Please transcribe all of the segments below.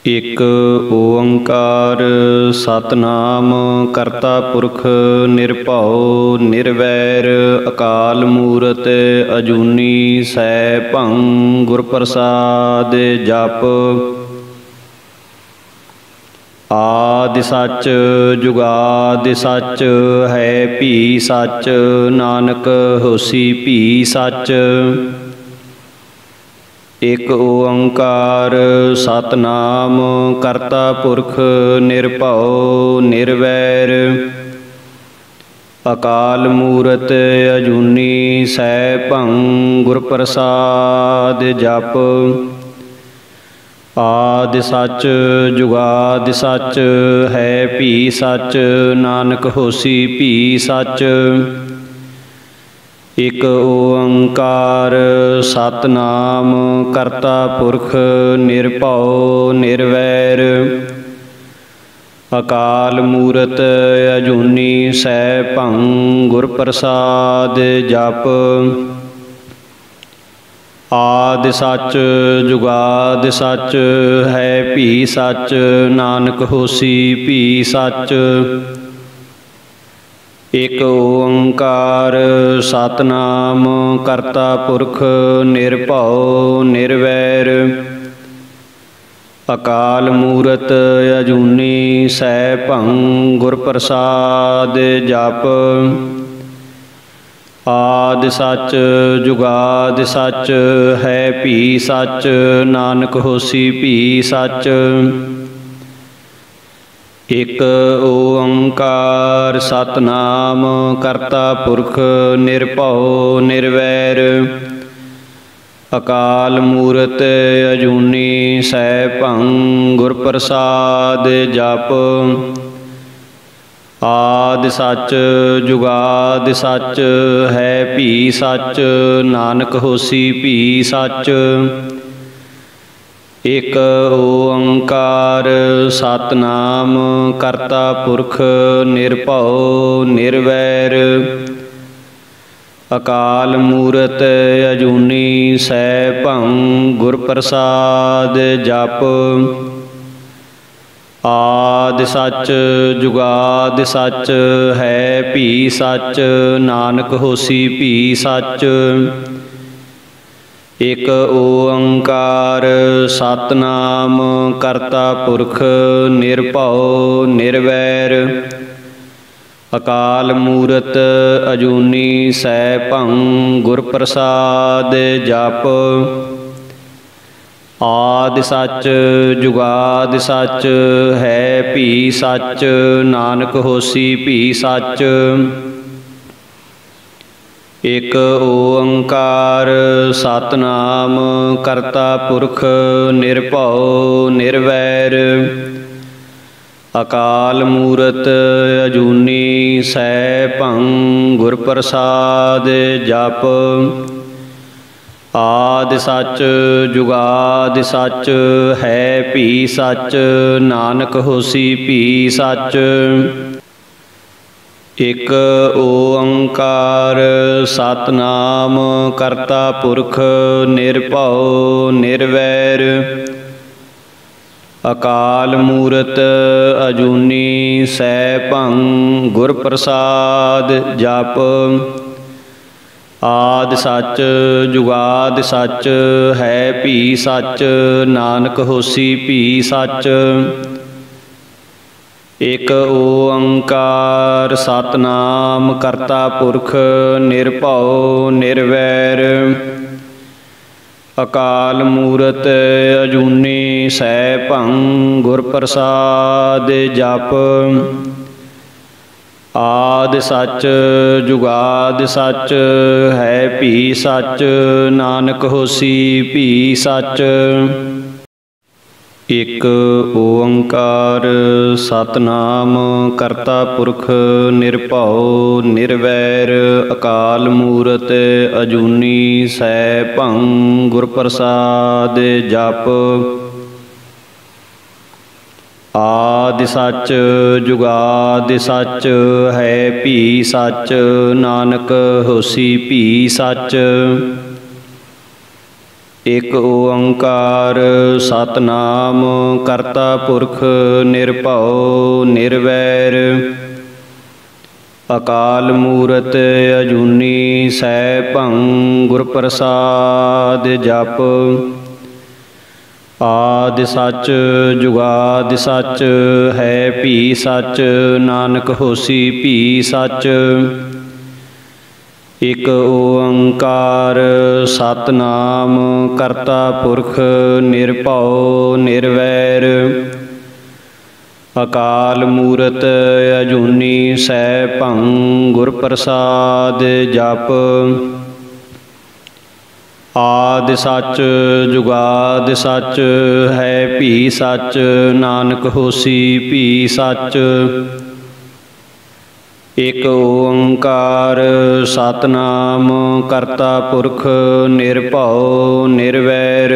ਇਕ ਓੰਕਾਰ ਸਤਨਾਮ ਕਰਤਾ ਪੁਰਖ ਨਿਰਭਉ ਨਿਰਵੈਰ ਅਕਾਲ ਮੂਰਤ ਅਜੂਨੀ ਸੈਭੰ ਗੁਰ ਪ੍ਰਸਾਦ ਜਪ। ਆਦਿ ਸੱਚ ਜੁਗਾਦਿ ਸੱਚ ਹੈ ਭੀ ਸੱਚ, ਨਾਨਕ ਹੋਸੀ ਭੀ ਸੱਚ। ਇਕ ਓੰਕਾਰ ਸਤਨਾਮ ਕਰਤਾ ਪੁਰਖ ਨਿਰਭਉ ਨਿਰਵੈਰ ਅਕਾਲ ਮੂਰਤ ਅਜੂਨੀ ਸੈਭੰ ਗੁਰ ਪ੍ਰਸਾਦ ਜਪ। ਆਦਿ ਸੱਚ ਜੁਗਾਦਿ ਸੱਚ ਹੈ ਭੀ ਸੱਚ, ਨਾਨਕ ਹੋਸੀ ਭੀ ਸੱਚ। ਇਕ ਓੰਕਾਰ ਸਤਨਾਮ ਕਰਤਾ ਪੁਰਖ ਨਿਰਭਉ ਨਿਰਵੈਰ ਅਕਾਲ ਮੂਰਤ ਅਜੂਨੀ ਸੈਭੰ ਗੁਰ ਪ੍ਰਸਾਦ ਜਪ। ਆਦਿ ਸੱਚ ਜੁਗਾਦਿ ਸੱਚ ਹੈ ਭੀ ਸੱਚ, ਨਾਨਕ ਹੋਸੀ ਭੀ ਸੱਚ। ਇਕ ਓੰਕਾਰ ਸਤਨਾਮ ਕਰਤਾ ਪੁਰਖ ਨਿਰਭਉ ਨਿਰਵੈਰ ਅਕਾਲ ਮੂਰਤ ਅਜੂਨੀ ਸੈਭੰ ਗੁਰ ਪ੍ਰਸਾਦ ਜਪ। ਆਦਿ ਸੱਚ ਜੁਗਾਦਿ ਸੱਚ ਹੈ ਭੀ ਸੱਚ, ਨਾਨਕ ਹੋਸੀ ਭੀ ਸੱਚ। ਇਕ ਓੰਕਾਰ ਸਤਨਾਮ ਕਰਤਾ ਪੁਰਖ ਨਿਰਭਉ ਨਿਰਵੈਰ ਅਕਾਲ ਮੂਰਤ ਅਜੂਨੀ ਸੈਭੰ ਗੁਰ ਪ੍ਰਸਾਦ ਜਪ। ਆਦਿ ਸੱਚ ਜੁਗਾਦਿ ਸੱਚ ਹੈ ਭੀ ਸੱਚ, ਨਾਨਕ ਹੋਸੀ ਭੀ ਸੱਚ। ਇਕ ਓੰਕਾਰ ਸਤਨਾਮ ਕਰਤਾ ਪੁਰਖ ਨਿਰਭਉ ਨਿਰਵੈਰ ਅਕਾਲ ਮੂਰਤ ਅਜੂਨੀ ਸੈਭੰ ਗੁਰ ਪ੍ਰਸਾਦ ਜਪ। ਆਦਿ ਸੱਚ ਜੁਗਾਦਿ ਸੱਚ ਹੈ ਭੀ ਸੱਚ, ਨਾਨਕ ਹੋਸੀ ਭੀ ਸੱਚ। ਇਕ ਓੰਕਾਰ ਸਤਨਾਮ ਕਰਤਾ ਪੁਰਖ ਨਿਰਭਉ ਨਿਰਵੈਰ ਅਕਾਲ ਮੂਰਤ ਅਜੂਨੀ ਸੈਭੰ ਗੁਰ ਪ੍ਰਸਾਦ ਜਪ। ਆਦਿ ਸੱਚ ਜੁਗਾਦਿ ਸੱਚ ਹੈ ਭੀ ਸੱਚ, ਨਾਨਕ ਹੋਸੀ ਭੀ ਸੱਚ। ਇਕ ਓੰਕਾਰ ਸਤਨਾਮ ਕਰਤਾ ਪੁਰਖ ਨਿਰਭਉ ਨਿਰਵੈਰ ਅਕਾਲ ਮੂਰਤ ਅਜੂਨੀ ਸੈਭੰ ਗੁਰ ਪ੍ਰਸਾਦ ਜਪ। ਆਦਿ ਸੱਚ ਜੁਗਾਦਿ ਸੱਚ ਹੈ ਭੀ ਸੱਚ, ਨਾਨਕ ਹੋਸੀ ਭੀ ਸੱਚ। ਇਕ ਓੰਕਾਰ ਸਤਨਾਮ ਕਰਤਾ ਪੁਰਖ ਨਿਰਭਉ ਨਿਰਵੈਰ ਅਕਾਲ ਮੂਰਤ ਅਜੂਨੀ ਸੈਭੰ ਗੁਰ ਪ੍ਰਸਾਦ ਜਪ। ਆਦਿ ਸੱਚ ਜੁਗਾਦਿ ਸੱਚ ਹੈ ਭੀ ਸੱਚ, ਨਾਨਕ ਹੋਸੀ ਭੀ ਸੱਚ। ਇਕ ਓੰਕਾਰ ਸਤਨਾਮ ਕਰਤਾ ਪੁਰਖ ਨਿਰਭਉ ਨਿਰਵੈਰ ਅਕਾਲ ਮੂਰਤ ਅਜੂਨੀ ਸੈਭੰ ਗੁਰ ਪ੍ਰਸਾਦ ਜਪ। ਆਦਿ ਸੱਚ ਜੁਗਾਦਿ ਸੱਚ ਹੈ ਭੀ ਸੱਚ, ਨਾਨਕ ਹੋਸੀ ਭੀ ਸੱਚ। ਇਕ ਓੰਕਾਰ ਸਤਨਾਮ ਕਰਤਾ ਪੁਰਖ ਨਿਰਭਉ ਨਿਰਵੈਰ ਅਕਾਲ ਮੂਰਤ ਅਜੂਨੀ ਸੈਭੰ ਗੁਰ ਪ੍ਰਸਾਦ ਜਪ। ਆਦਿ ਸੱਚ ਜੁਗਾਦਿ ਸੱਚ ਹੈ ਭੀ ਸੱਚ, ਨਾਨਕ ਹੋਸੀ ਭੀ ਸੱਚ। ਇਕ ਓੰਕਾਰ ਸਤਨਾਮ ਕਰਤਾ ਪੁਰਖ ਨਿਰਭਉ ਨਿਰਵੈਰ ਅਕਾਲ ਮੂਰਤ ਅਜੂਨੀ ਸੈਭੰ ਗੁਰ ਪ੍ਰਸਾਦ ਜਪ। ਆਦਿ ਸੱਚ ਜੁਗਾਦਿ ਸੱਚ ਹੈ ਭੀ ਸੱਚ ਨਾਨਕ ਹੋਸੀ ਭੀ ਸੱਚ। ਇਕ ਓੰਕਾਰ ਸਤਨਾਮ ਕਰਤਾ ਪੁਰਖ ਨਿਰਭਉ ਨਿਰਵੈਰ ਅਕਾਲ ਮੂਰਤ ਅਜੂਨੀ ਸੈਭੰ ਗੁਰ ਪ੍ਰਸਾਦ ਜਪ। ਆਦਿ ਸੱਚ ਜੁਗਾਦਿ ਸੱਚ ਹੈ ਭੀ ਸੱਚ ਨਾਨਕ ਹੋਸੀ ਭੀ ਸੱਚ। ਇਕ ਓੰਕਾਰ ਸਤਨਾਮ ਕਰਤਾ ਪੁਰਖ ਨਿਰਭਉ ਨਿਰਵੈਰ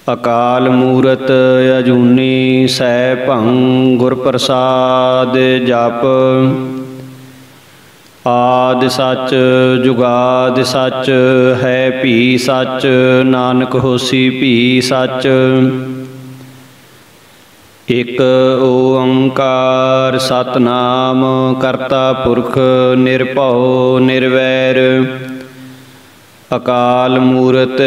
ਅਕਾਲ ਮੂਰਤ ਅਜੂਨੀ ਸੈਭੰ ਗੁਰ ਪ੍ਰਸਾਦ ਜਪ। ਆਦਿ ਸੱਚ ਜੁਗਾਦਿ ਸੱਚ ਹੈ ਭੀ ਸੱਚ ਨਾਨਕ ਹੋਸੀ ਭੀ ਸੱਚ। ਇਕ ਓੰਕਾਰ ਸਤਨਾਮ ਕਰਤਾ ਪੁਰਖ ਨਿਰਭਉ ਨਿਰਵੈਰ ਅਕਾਲ ਮੂਰਤ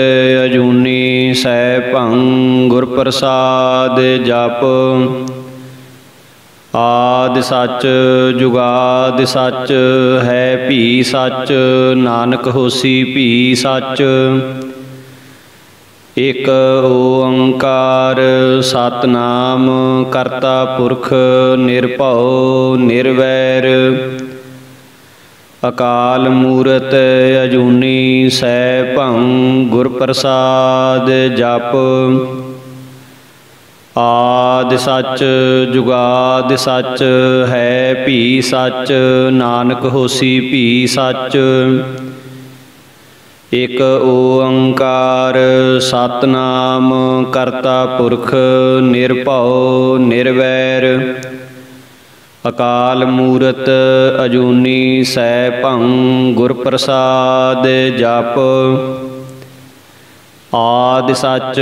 ਅਜੂਨੀ ਸੈਭੰ ਗੁਰ ਪ੍ਰਸਾਦ ਜਪ। ਆਦਿ ਸੱਚ ਜੁਗਾਦਿ ਸੱਚ ਹੈ ਭੀ ਸੱਚ ਨਾਨਕ ਹੋਸੀ ਭੀ ਸੱਚ। ਇਕ ਓੰਕਾਰ ਸਤਨਾਮ ਕਰਤਾ ਪੁਰਖ ਨਿਰਭਉ ਨਿਰਵੈਰ ਅਕਾਲ ਮੂਰਤ ਅਜੂਨੀ ਸੈਭੰ ਗੁਰ ਪ੍ਰਸਾਦ ਜਪ। ਆਦਿ ਸੱਚ ਜੁਗਾਦਿ ਸੱਚ ਹੈ ਭੀ ਸੱਚ ਨਾਨਕ ਹੋਸੀ ਭੀ ਸੱਚ। ਇਕ ਓੰਕਾਰ ਸਤਨਾਮ ਕਰਤਾ ਪੁਰਖ ਨਿਰਭਉ ਨਿਰਵੈਰ ਅਕਾਲ ਮੂਰਤ ਅਜੂਨੀ ਸੈਭੰ ਗੁਰ ਪ੍ਰਸਾਦ ਜਪ। ਆਦਿ ਸੱਚ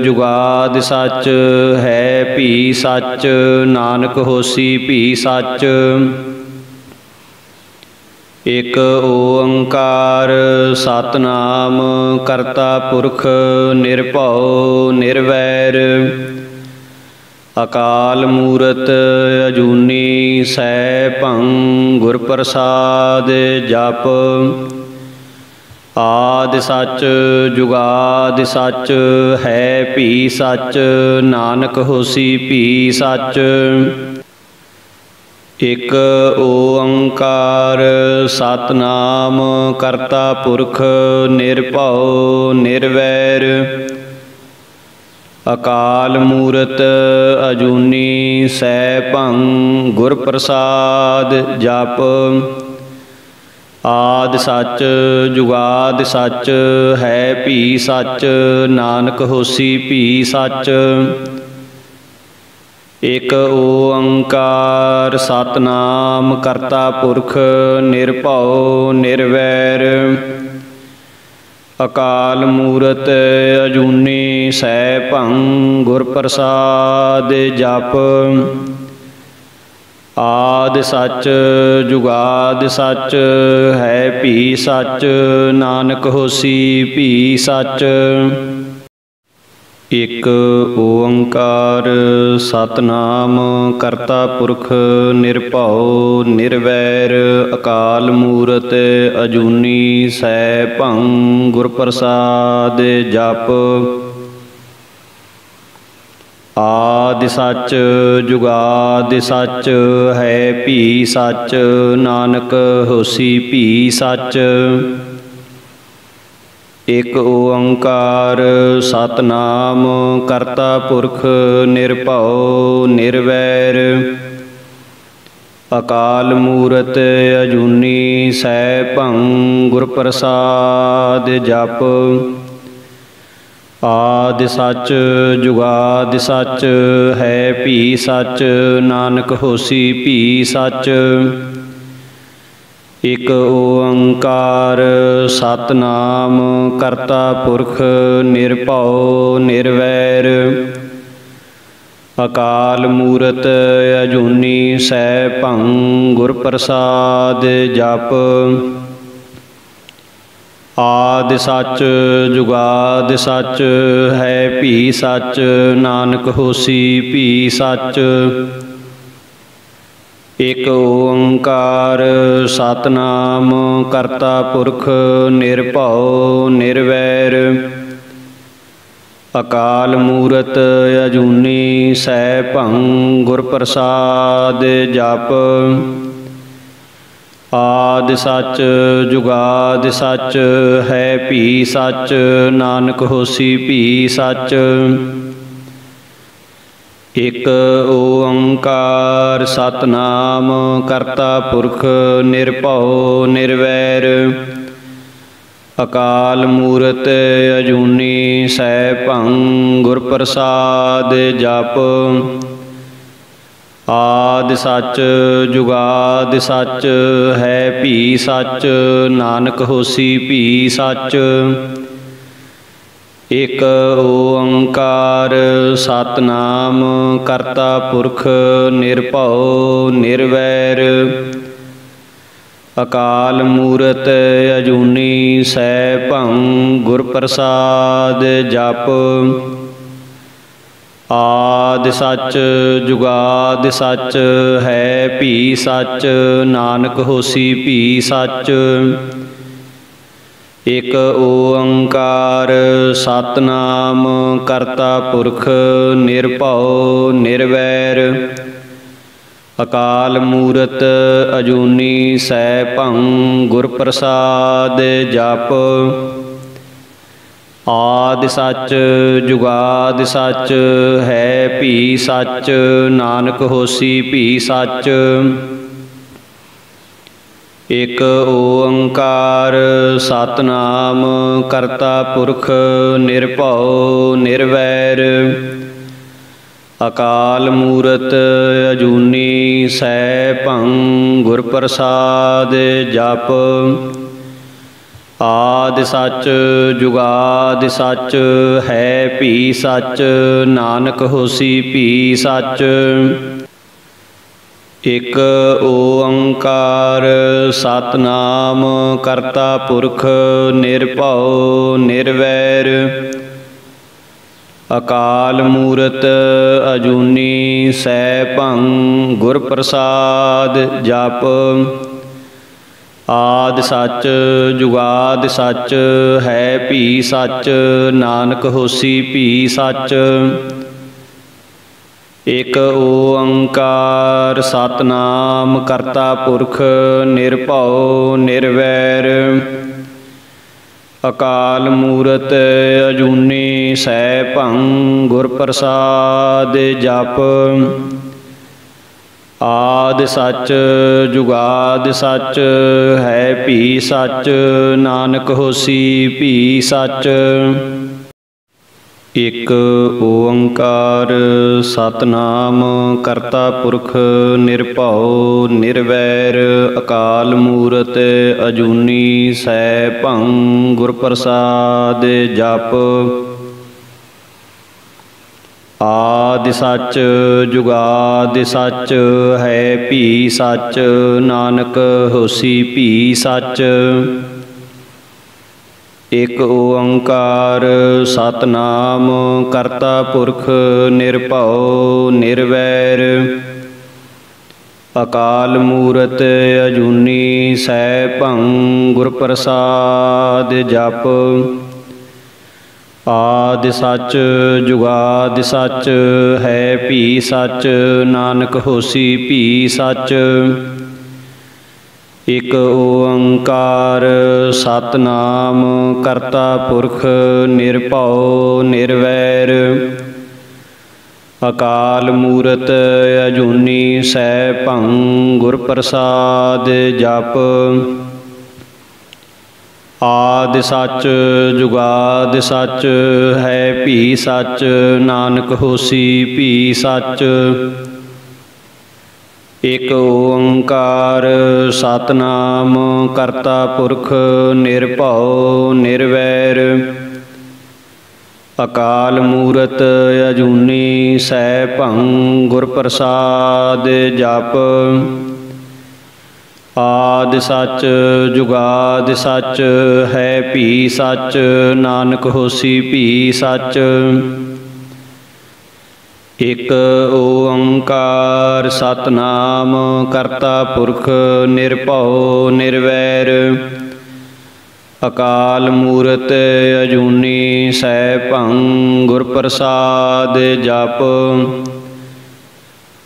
ਜੁਗਾਦਿ ਸੱਚ ਹੈ ਭੀ ਸੱਚ ਨਾਨਕ ਹੋਸੀ ਭੀ ਸੱਚ। ਇਕ ਓੰਕਾਰ ਸਤਨਾਮ ਕਰਤਾ ਪੁਰਖ ਨਿਰਭਉ ਨਿਰਵੈਰ ਅਕਾਲ ਮੂਰਤ ਅਜੂਨੀ ਸੈਭੰ ਗੁਰ ਪ੍ਰਸਾਦ ਜਪ। ਆਦਿ ਸੱਚ ਜੁਗਾਦਿ ਸੱਚ ਹੈ ਭੀ ਸੱਚ ਨਾਨਕ ਹੋਸੀ ਭੀ ਸੱਚ। ਇਕ ਓੰਕਾਰ ਸਤਨਾਮ ਕਰਤਾ ਪੁਰਖ ਨਿਰਭਉ ਨਿਰਵੈਰ ਅਕਾਲ ਮੂਰਤ ਅਜੂਨੀ ਸੈਭੰ ਗੁਰ ਪ੍ਰਸਾਦ ਜਪ। ਆਦਿ ਸੱਚ ਜੁਗਾਦਿ ਸੱਚ ਹੈ ਭੀ ਸੱਚ ਨਾਨਕ ਹੋਸੀ ਭੀ ਸੱਚ। ਇਕ ਓੰਕਾਰ ਸਤਨਾਮ ਕਰਤਾ ਪੁਰਖ ਨਿਰਭਉ ਨਿਰਵੈਰ ਅਕਾਲ ਮੂਰਤ ਅਜੂਨੀ ਸੈਭੰ ਗੁਰ ਪ੍ਰਸਾਦ ਜਪ। ਆਦਿ ਸੱਚ ਜੁਗਾਦਿ ਸੱਚ ਹੈ ਭੀ ਸੱਚ ਨਾਨਕ ਹੋਸੀ ਭੀ ਸੱਚ। ਇਕ ਓੰਕਾਰ ਸਤਨਾਮ ਕਰਤਾ ਪੁਰਖ ਨਿਰਭਉ ਨਿਰਵੈਰ ਅਕਾਲ ਮੂਰਤ ਅਜੂਨੀ ਸੈਭੰ ਗੁਰ ਪ੍ਰਸਾਦ ਜਪ। ਆਦਿ ਸੱਚ ਜੁਗਾਦਿ ਸੱਚ ਹੈ ਭੀ ਸੱਚ ਨਾਨਕ ਹੋਸੀ ਭੀ ਸੱਚ। ਇਕ ਓੰਕਾਰ ਸਤਨਾਮ ਕਰਤਾ ਪੁਰਖ ਨਿਰਭਉ ਨਿਰਵੈਰ ਅਕਾਲ ਮੂਰਤ ਅਜੂਨੀ ਸੈਭੰ ਗੁਰ ਪ੍ਰਸਾਦ ਜਪ। ਆਦਿ ਸੱਚ ਜੁਗਾਦਿ ਸੱਚ ਹੈ ਭੀ ਸੱਚ ਨਾਨਕ ਹੋਸੀ ਭੀ ਸੱਚ। ਇਕ ਓੰਕਾਰ ਸਤਿਨਾਮ ਕਰਤਾ ਪੁਰਖ ਨਿਰਭਉ ਨਿਰਵੈਰ ਅਕਾਲ ਮੂਰਤ ਅਜੂਨੀ ਸੈਭੰ ਗੁਰ ਪ੍ਰਸਾਦ ਜਪ। ਆਦਿ ਸੱਚ ਜੁਗਾਦਿ ਸੱਚ ਹੈ ਭੀ ਸੱਚ ਨਾਨਕ ਹੋਸੀ ਭੀ ਸੱਚ। ਇਕ ਓੰਕਾਰ ਸਤਿਨਾਮ ਕਰਤਾ ਪੁਰਖ ਨਿਰਭਉ ਨਿਰਵੈਰ ਅਕਾਲ ਮੂਰਤ ਅਜੂਨੀ ਸੈਭੰ ਗੁਰ ਪ੍ਰਸਾਦ ਜਪ। ਆਦਿ ਸੱਚ ਜੁਗਾਦਿ ਸੱਚ ਹੈ ਭੀ ਸੱਚ ਨਾਨਕ ਹੋਸੀ ਭੀ ਸੱਚ। ਇਕ ਓੰਕਾਰ ਸਤਿਨਾਮ ਕਰਤਾ ਪੁਰਖ ਨਿਰਭਉ ਨਿਰਵੈਰ ਅਕਾਲ ਮੂਰਤ ਅਜੂਨੀ ਸੈਭੰ ਗੁਰ ਪ੍ਰਸਾਦ ਜਪ। ਆਦਿ ਸੱਚ ਜੁਗਾਦਿ ਸੱਚ ਹੈ ਭੀ ਸੱਚ ਨਾਨਕ ਹੋਸੀ ਭੀ ਸੱਚ। ਇਕ ਓੰਕਾਰ ਸਤਿਨਾਮ ਕਰਤਾ ਪੁਰਖ ਨਿਰਭਉ ਨਿਰਵੈਰ ਅਕਾਲ ਮੂਰਤ ਅਜੂਨੀ ਸੈਭੰ ਗੁਰ ਪ੍ਰਸਾਦ ਜਪ। ਆਦਿ ਸੱਚ ਜੁਗਾਦਿ ਸੱਚ ਹੈ ਭੀ ਸੱਚ ਨਾਨਕ ਹੋਸੀ ਭੀ ਸੱਚ। ਇਕ ਓੰਕਾਰ ਸਤਿਨਾਮ ਕਰਤਾ ਪੁਰਖ ਨਿਰਭਉ ਨਿਰਵੈਰ ਅਕਾਲ ਮੂਰਤ ਅਜੂਨੀ ਸੈਭੰ ਗੁਰ ਪ੍ਰਸਾਦ ਜਪ। ਆਦਿ ਸੱਚ ਜੁਗਾਦਿ ਸੱਚ ਹੈ ਭੀ ਸੱਚ ਨਾਨਕ ਹੋਸੀ ਭੀ ਸੱਚ। ਇਕ ਓੰਕਾਰ ਸਤਿਨਾਮ ਕਰਤਾ ਪੁਰਖ ਨਿਰਭਉ ਨਿਰਵੈਰ ਅਕਾਲ ਮੂਰਤ ਅਜੂਨੀ ਸੈਭੰ ਗੁਰ ਪ੍ਰਸਾਦ ਜਪ। ਆਦਿ ਸੱਚ ਜੁਗਾਦਿ ਸੱਚ ਹੈ ਭੀ ਸੱਚ ਨਾਨਕ ਹੋਸੀ ਭੀ ਸੱਚ। ਇਕ ਓੰਕਾਰ ਸਤਿਨਾਮ ਕਰਤਾ ਪੁਰਖ ਨਿਰਭਉ ਨਿਰਵੈਰ ਅਕਾਲ ਮੂਰਤ ਅਜੂਨੀ ਸੈਭੰ ਗੁਰ ਪ੍ਰਸਾਦ ਜਪ। ਆਦਿ ਸੱਚ ਜੁਗਾਦਿ ਸੱਚ ਹੈ ਭੀ ਸੱਚ ਨਾਨਕ ਹੋਸੀ ਭੀ ਸੱਚ। ਇਕ ਓੰਕਾਰ ਸਤਿਨਾਮ ਕਰਤਾ ਪੁਰਖ ਨਿਰਭਉ ਨਿਰਵੈਰ ਅਕਾਲ ਮੂਰਤ ਅਜੂਨੀ ਸੈਭੰ ਗੁਰ ਪ੍ਰਸਾਦ ਜਪ। ਆਦਿ ਸੱਚ ਜੁਗਾਦਿ ਸੱਚ ਹੈ ਭੀ ਸੱਚ ਨਾਨਕ ਹੋਸੀ ਭੀ ਸੱਚ। ਇਕ ਓੰਕਾਰ ਸਤਿਨਾਮ ਕਰਤਾ ਪੁਰਖ ਨਿਰਭਉ ਨਿਰਵੈਰ ਅਕਾਲ ਮੂਰਤ ਅਜੂਨੀ ਸੈਭੰ ਗੁਰ ਪ੍ਰਸਾਦ ਜਪ। ਆਦਿ ਸੱਚ ਜੁਗਾਦਿ ਸੱਚ ਹੈ ਭੀ ਸੱਚ ਨਾਨਕ ਹੋਸੀ ਭੀ ਸੱਚ। ਇਕ ਓੰਕਾਰ ਸਤਿਨਾਮ ਕਰਤਾ ਪੁਰਖ ਨਿਰਭਉ ਨਿਰਵੈਰ ਅਕਾਲ ਮੂਰਤ ਅਜੂਨੀ ਸੈਭੰ ਗੁਰ ਪ੍ਰਸਾਦ ਜਪ। ਆਦਿ ਸੱਚ ਜੁਗਾਦਿ ਸੱਚ ਹੈ ਭੀ ਸੱਚ ਨਾਨਕ ਹੋਸੀ ਭੀ ਸੱਚ। ਇਕ ਓੰਕਾਰ ਸਤਿਨਾਮ ਕਰਤਾ ਪੁਰਖ ਨਿਰਭਉ ਨਿਰਵੈਰ ਅਕਾਲ ਮੂਰਤ ਅਜੂਨੀ ਸੈਭੰ ਗੁਰ ਪ੍ਰਸਾਦ ਜਪ। ਆਦਿ ਸੱਚ ਜੁਗਾਦਿ ਸੱਚ ਹੈ ਭੀ ਸੱਚ ਨਾਨਕ ਹੋਸੀ ਭੀ ਸੱਚ। ਇਕ ਓੰਕਾਰ ਸਤਿਨਾਮ ਕਰਤਾ ਪੁਰਖ ਨਿਰਭਉ ਨਿਰਵੈਰ ਅਕਾਲ ਮੂਰਤ ਅਜੂਨੀ ਸੈਭੰ ਗੁਰ ਪ੍ਰਸਾਦ ਜਪ। ਆਦਿ ਸੱਚ ਜੁਗਾਦਿ ਸੱਚ ਹੈ ਭੀ ਸੱਚ ਨਾਨਕ ਹੋਸੀ ਭੀ ਸੱਚ। ਇਕ ਓੰਕਾਰ ਸਤਿਨਾਮ ਕਰਤਾ ਪੁਰਖ ਨਿਰਭਉ ਨਿਰਵੈਰ ਅਕਾਲ ਮੂਰਤ ਅਜੂਨੀ ਸੈਭੰ ਗੁਰ ਪ੍ਰਸਾਦ ਜਪ।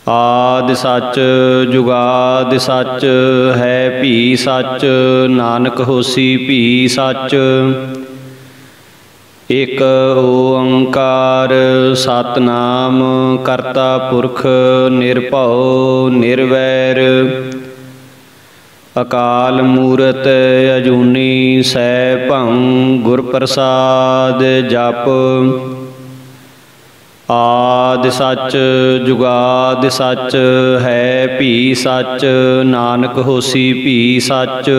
ਆਦਿ ਸੱਚ ਜੁਗਾਦਿ ਸੱਚ ਹੈ ਭੀ ਸੱਚ ਨਾਨਕ ਹੋਸੀ ਭੀ ਸੱਚ। ਇਕ ਓੰਕਾਰ ਸਤਿਨਾਮ ਕਰਤਾ ਪੁਰਖ ਨਿਰਭਉ ਨਿਰਵੈਰ ਅਕਾਲ ਮੂਰਤ ਅਜੂਨੀ ਸੈਭੰ ਗੁਰ ਪ੍ਰਸਾਦ ਜਪ। ਆਦਿ ਸੱਚ ਜੁਗਾਦਿ ਸੱਚ ਹੈ ਭੀ ਸੱਚ ਨਾਨਕ ਹੋਸੀ ਭੀ ਸੱਚ।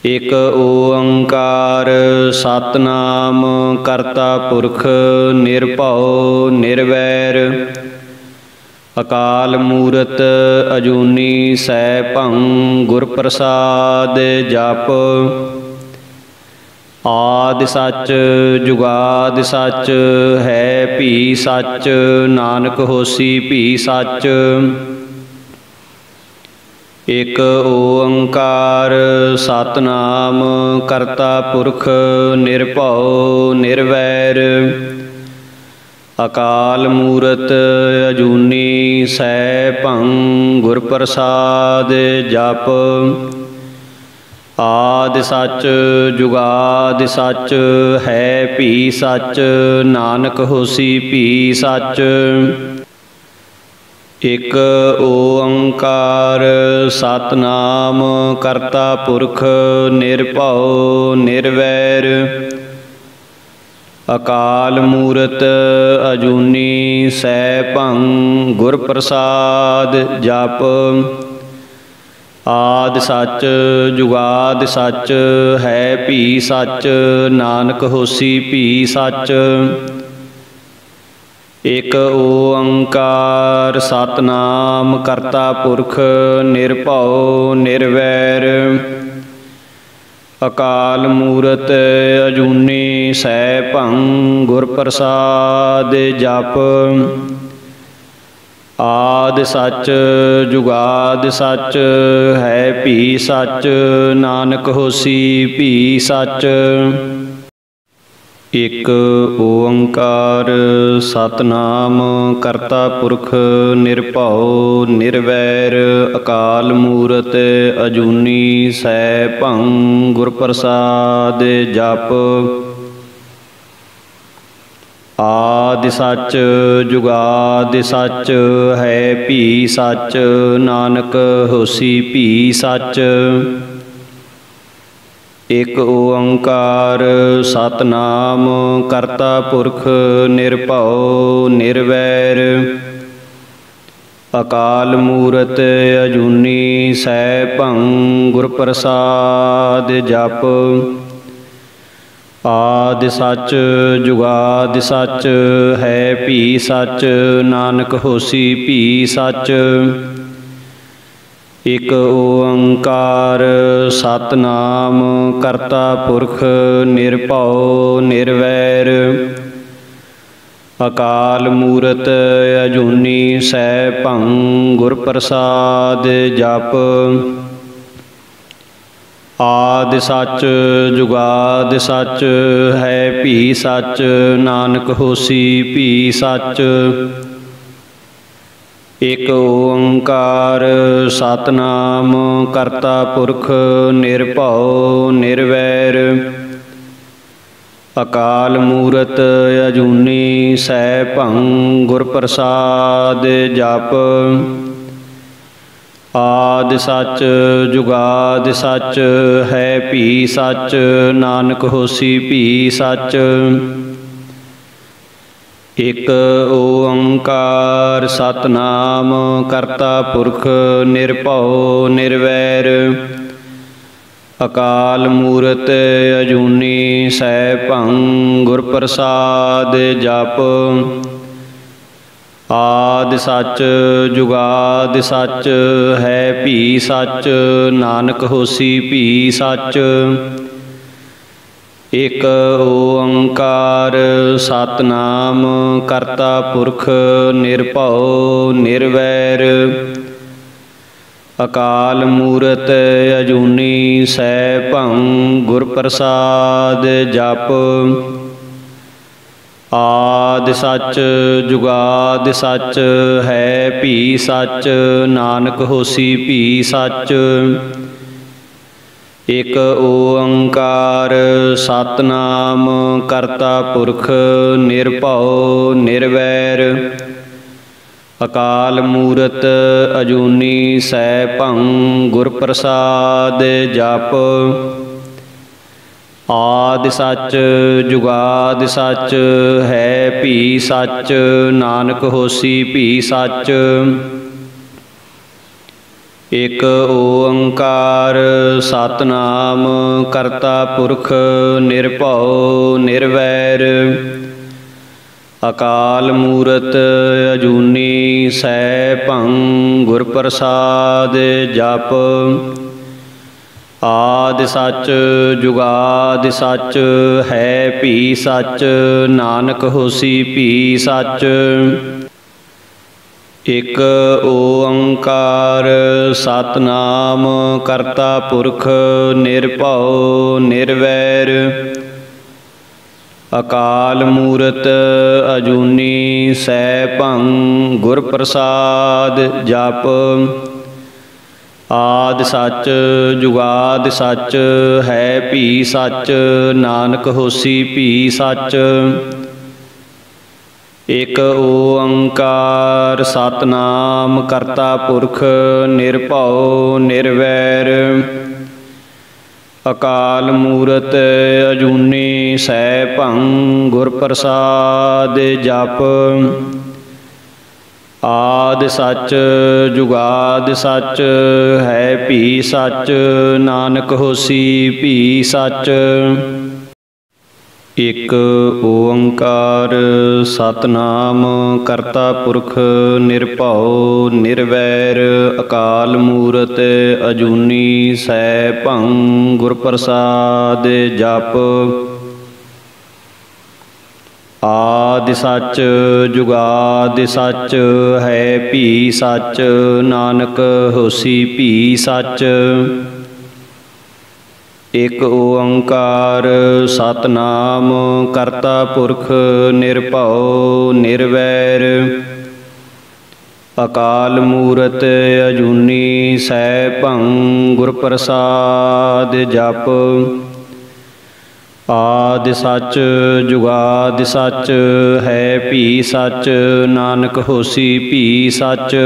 ਇਕ ਓੰਕਾਰ ਸਤਿਨਾਮ ਕਰਤਾ ਪੁਰਖ ਨਿਰਭਉ ਨਿਰਵੈਰ ਅਕਾਲ ਮੂਰਤ ਅਜੂਨੀ ਸੈਭੰ ਗੁਰ ਪ੍ਰਸਾਦ ਜਪ। ਆਦਿ ਸੱਚ ਜੁਗਾਦਿ ਸੱਚ ਹੈ ਭੀ ਸੱਚ ਨਾਨਕ ਹੋਸੀ ਭੀ ਸੱਚ। ਇਕ ਓੰਕਾਰ ਸਤਿਨਾਮ ਕਰਤਾ ਪੁਰਖ ਨਿਰਭਉ ਨਿਰਵੈਰ ਅਕਾਲ ਮੂਰਤ ਅਜੂਨੀ ਸੈਭੰ ਗੁਰ ਪ੍ਰਸਾਦ ਜਪ। ਆਦਿ ਸੱਚ ਜੁਗਾਦਿ ਸੱਚ ਹੈ ਭੀ ਸੱਚ ਨਾਨਕ ਹੋਸੀ ਭੀ ਸੱਚ। ਇਕ ਓੰਕਾਰ ਸਤਿਨਾਮ ਕਰਤਾ ਪੁਰਖ ਨਿਰਭਉ ਨਿਰਵੈਰ ਅਕਾਲ ਮੂਰਤ ਅਜੂਨੀ ਸੈਭੰ ਗੁਰ ਪ੍ਰਸਾਦ ਜਪ। ਆਦਿ ਸੱਚ ਜੁਗਾਦਿ ਸੱਚ ਹੈ ਭੀ ਸੱਚ ਨਾਨਕ ਹੋਸੀ ਭੀ ਸੱਚ। ਇਕ ਓੰਕਾਰ ਸਤਿਨਾਮ ਕਰਤਾ ਪੁਰਖ ਨਿਰਭਉ ਨਿਰਵੈਰ ਅਕਾਲ ਮੂਰਤ ਅਜੂਨੀ ਸੈਭੰ ਗੁਰ ਪ੍ਰਸਾਦ ਜਪ। ਆਦਿ ਸੱਚ ਜੁਗਾਦਿ ਸੱਚ ਹੈ ਭੀ ਸੱਚ ਨਾਨਕ ਹੋਸੀ ਭੀ ਸੱਚ। ਇਕ ਓੰਕਾਰ ਸਤਿਨਾਮ ਕਰਤਾ ਪੁਰਖ ਨਿਰਭਉ ਨਿਰਵੈਰ ਅਕਾਲ ਮੂਰਤ ਅਜੂਨੀ ਸੈਭੰ ਗੁਰ ਪ੍ਰਸਾਦ ਜਪ। ਆਦਿ ਸੱਚ ਜੁਗਾਦਿ ਸੱਚ ਹੈ ਭੀ ਸੱਚ ਨਾਨਕ ਹੋਸੀ ਭੀ ਸੱਚ। ਇਕ ਓੰਕਾਰ ਸਤਿਨਾਮ ਕਰਤਾ ਪੁਰਖ ਨਿਰਭਉ ਨਿਰਵੈਰ ਅਕਾਲ ਮੂਰਤ ਅਜੂਨੀ ਸੈਭੰ ਗੁਰ ਪ੍ਰਸਾਦ ਜਪ। ਆਦਿ ਸੱਚ ਜੁਗਾਦਿ ਸੱਚ ਹੈ ਭੀ ਸੱਚ ਨਾਨਕ ਹੋਸੀ ਭੀ ਸੱਚ। ਇਕ ਓੰਕਾਰ ਸਤਿਨਾਮ ਕਰਤਾ ਪੁਰਖ ਨਿਰਭਉ ਨਿਰਵੈਰ ਅਕਾਲ ਮੂਰਤ ਅਜੂਨੀ ਸੈਭੰ ਗੁਰ ਪ੍ਰਸਾਦ ਜਪ। ਆਦਿ ਸੱਚ ਜੁਗਾਦਿ ਸੱਚ ਹੈ ਭੀ ਸੱਚ ਨਾਨਕ ਹੋਸੀ ਭੀ ਸੱਚ। ਇਕ ਓੰਕਾਰ ਸਤਿਨਾਮ ਕਰਤਾ ਪੁਰਖ ਨਿਰਭਉ ਨਿਰਵੈਰ ਅਕਾਲ ਮੂਰਤ ਅਜੂਨੀ ਸੈਭੰ ਗੁਰ ਪ੍ਰਸਾਦ ਜਪ। ਆਦਿ ਸੱਚ ਜੁਗਾਦਿ ਸੱਚ ਹੈ ਭੀ ਸੱਚ ਨਾਨਕ ਹੋਸੀ ਭੀ ਸੱਚ। ਇਕ ਓੰਕਾਰ ਸਤਨਾਮ ਕਰਤਾ ਪੁਰਖ ਨਿਰਭਉ ਨਿਰਵੈਰ ਅਕਾਲ ਮੂਰਤ ਅਜੂਨੀ ਸੈਭੰ ਗੁਰ ਪ੍ਰਸਾਦ ਜਪ। ਆਦਿ ਸੱਚ ਜੁਗਾਦਿ ਸੱਚ ਹੈ ਭੀ ਸੱਚ ਨਾਨਕ ਹੋਸੀ ਭੀ ਸੱਚ। ਇਕ ਓੰਕਾਰ ਸਤਨਾਮ ਕਰਤਾ ਪੁਰਖ ਨਿਰਭਉ ਨਿਰਵੈਰ ਅਕਾਲ ਮੂਰਤ ਅਜੂਨੀ ਸੈਭੰ ਗੁਰ ਪ੍ਰਸਾਦ ਜਪ। ਆਦਿ ਸੱਚ ਜੁਗਾਦਿ ਸੱਚ ਹੈ ਭੀ ਸੱਚ ਨਾਨਕ ਹੋਸੀ ਭੀ ਸੱਚ। ਇਕ ਓੰਕਾਰ ਸਤਨਾਮ ਕਰਤਾ ਪੁਰਖ ਨਿਰਭਉ ਨਿਰਵੈਰ ਅਕਾਲ ਮੂਰਤ ਅਜੂਨੀ ਸੈਭੰ ਗੁਰ ਪ੍ਰਸਾਦ ਜਪ। ਆਦਿ ਸੱਚ ਜੁਗਾਦਿ ਸੱਚ ਹੈ ਭੀ ਸੱਚ ਨਾਨਕ ਹੋਸੀ ਭੀ ਸੱਚ। ਇਕ ਓੰਕਾਰ ਸਤਨਾਮ ਕਰਤਾ ਪੁਰਖ ਨਿਰਭਉ ਨਿਰਵੈਰ ਅਕਾਲ ਮੂਰਤ ਅਜੂਨੀ ਸੈਭੰ ਗੁਰ ਪ੍ਰਸਾਦ ਜਪ। ਆਦਿ ਸੱਚ ਜੁਗਾਦਿ ਸੱਚ ਹੈ ਭੀ ਸੱਚ ਨਾਨਕ ਹੋਸੀ ਭੀ ਸੱਚ। ਇਕ ਓੰਕਾਰ ਸਤਨਾਮ ਕਰਤਾ ਪੁਰਖ ਨਿਰਭਉ ਨਿਰਵੈਰ ਅਕਾਲ ਮੂਰਤ ਅਜੂਨੀ ਸੈਭੰ ਗੁਰ ਪ੍ਰਸਾਦ ਜਪ। ਆਦਿ ਸੱਚ ਜੁਗਾਦਿ ਸੱਚ ਹੈ ਭੀ ਸੱਚ ਨਾਨਕ ਹੋਸੀ ਭੀ ਸੱਚ। ਇਕ ਓੰਕਾਰ ਸਤਨਾਮ ਕਰਤਾ ਪੁਰਖ ਨਿਰਭਉ ਨਿਰਵੈਰ ਅਕਾਲ ਮੂਰਤ ਅਜੂਨੀ ਸੈਭੰ ਗੁਰ ਪ੍ਰਸਾਦ ਜਪ। ਆਦਿ ਸੱਚ ਜੁਗਾਦਿ ਸੱਚ ਹੈ ਭੀ ਸੱਚ ਨਾਨਕ ਹੋਸੀ ਭੀ ਸੱਚ। ਇਕ ਓੰਕਾਰ ਸਤਨਾਮ ਕਰਤਾ ਪੁਰਖ ਨਿਰਭਉ ਨਿਰਵੈਰ ਅਕਾਲ ਮੂਰਤ ਅਜੂਨੀ ਸੈਭੰ ਗੁਰ ਪ੍ਰਸਾਦ ਜਪ। ਆਦਿ ਸੱਚ ਜੁਗਾਦਿ ਸੱਚ ਹੈ ਭੀ ਸੱਚ ਨਾਨਕ ਹੋਸੀ ਭੀ ਸੱਚ। ਇਕ ਓੰਕਾਰ ਸਤਨਾਮ ਕਰਤਾ ਪੁਰਖ ਨਿਰਭਉ ਨਿਰਵੈਰ ਅਕਾਲ ਮੂਰਤ ਅਜੂਨੀ ਸੈਭੰ ਗੁਰ ਪ੍ਰਸਾਦ ਜਪ। ਆਦਿ ਸੱਚ ਜੁਗਾਦਿ ਸੱਚ ਹੈ ਭੀ ਸੱਚ ਨਾਨਕ ਹੋਸੀ ਭੀ ਸੱਚ।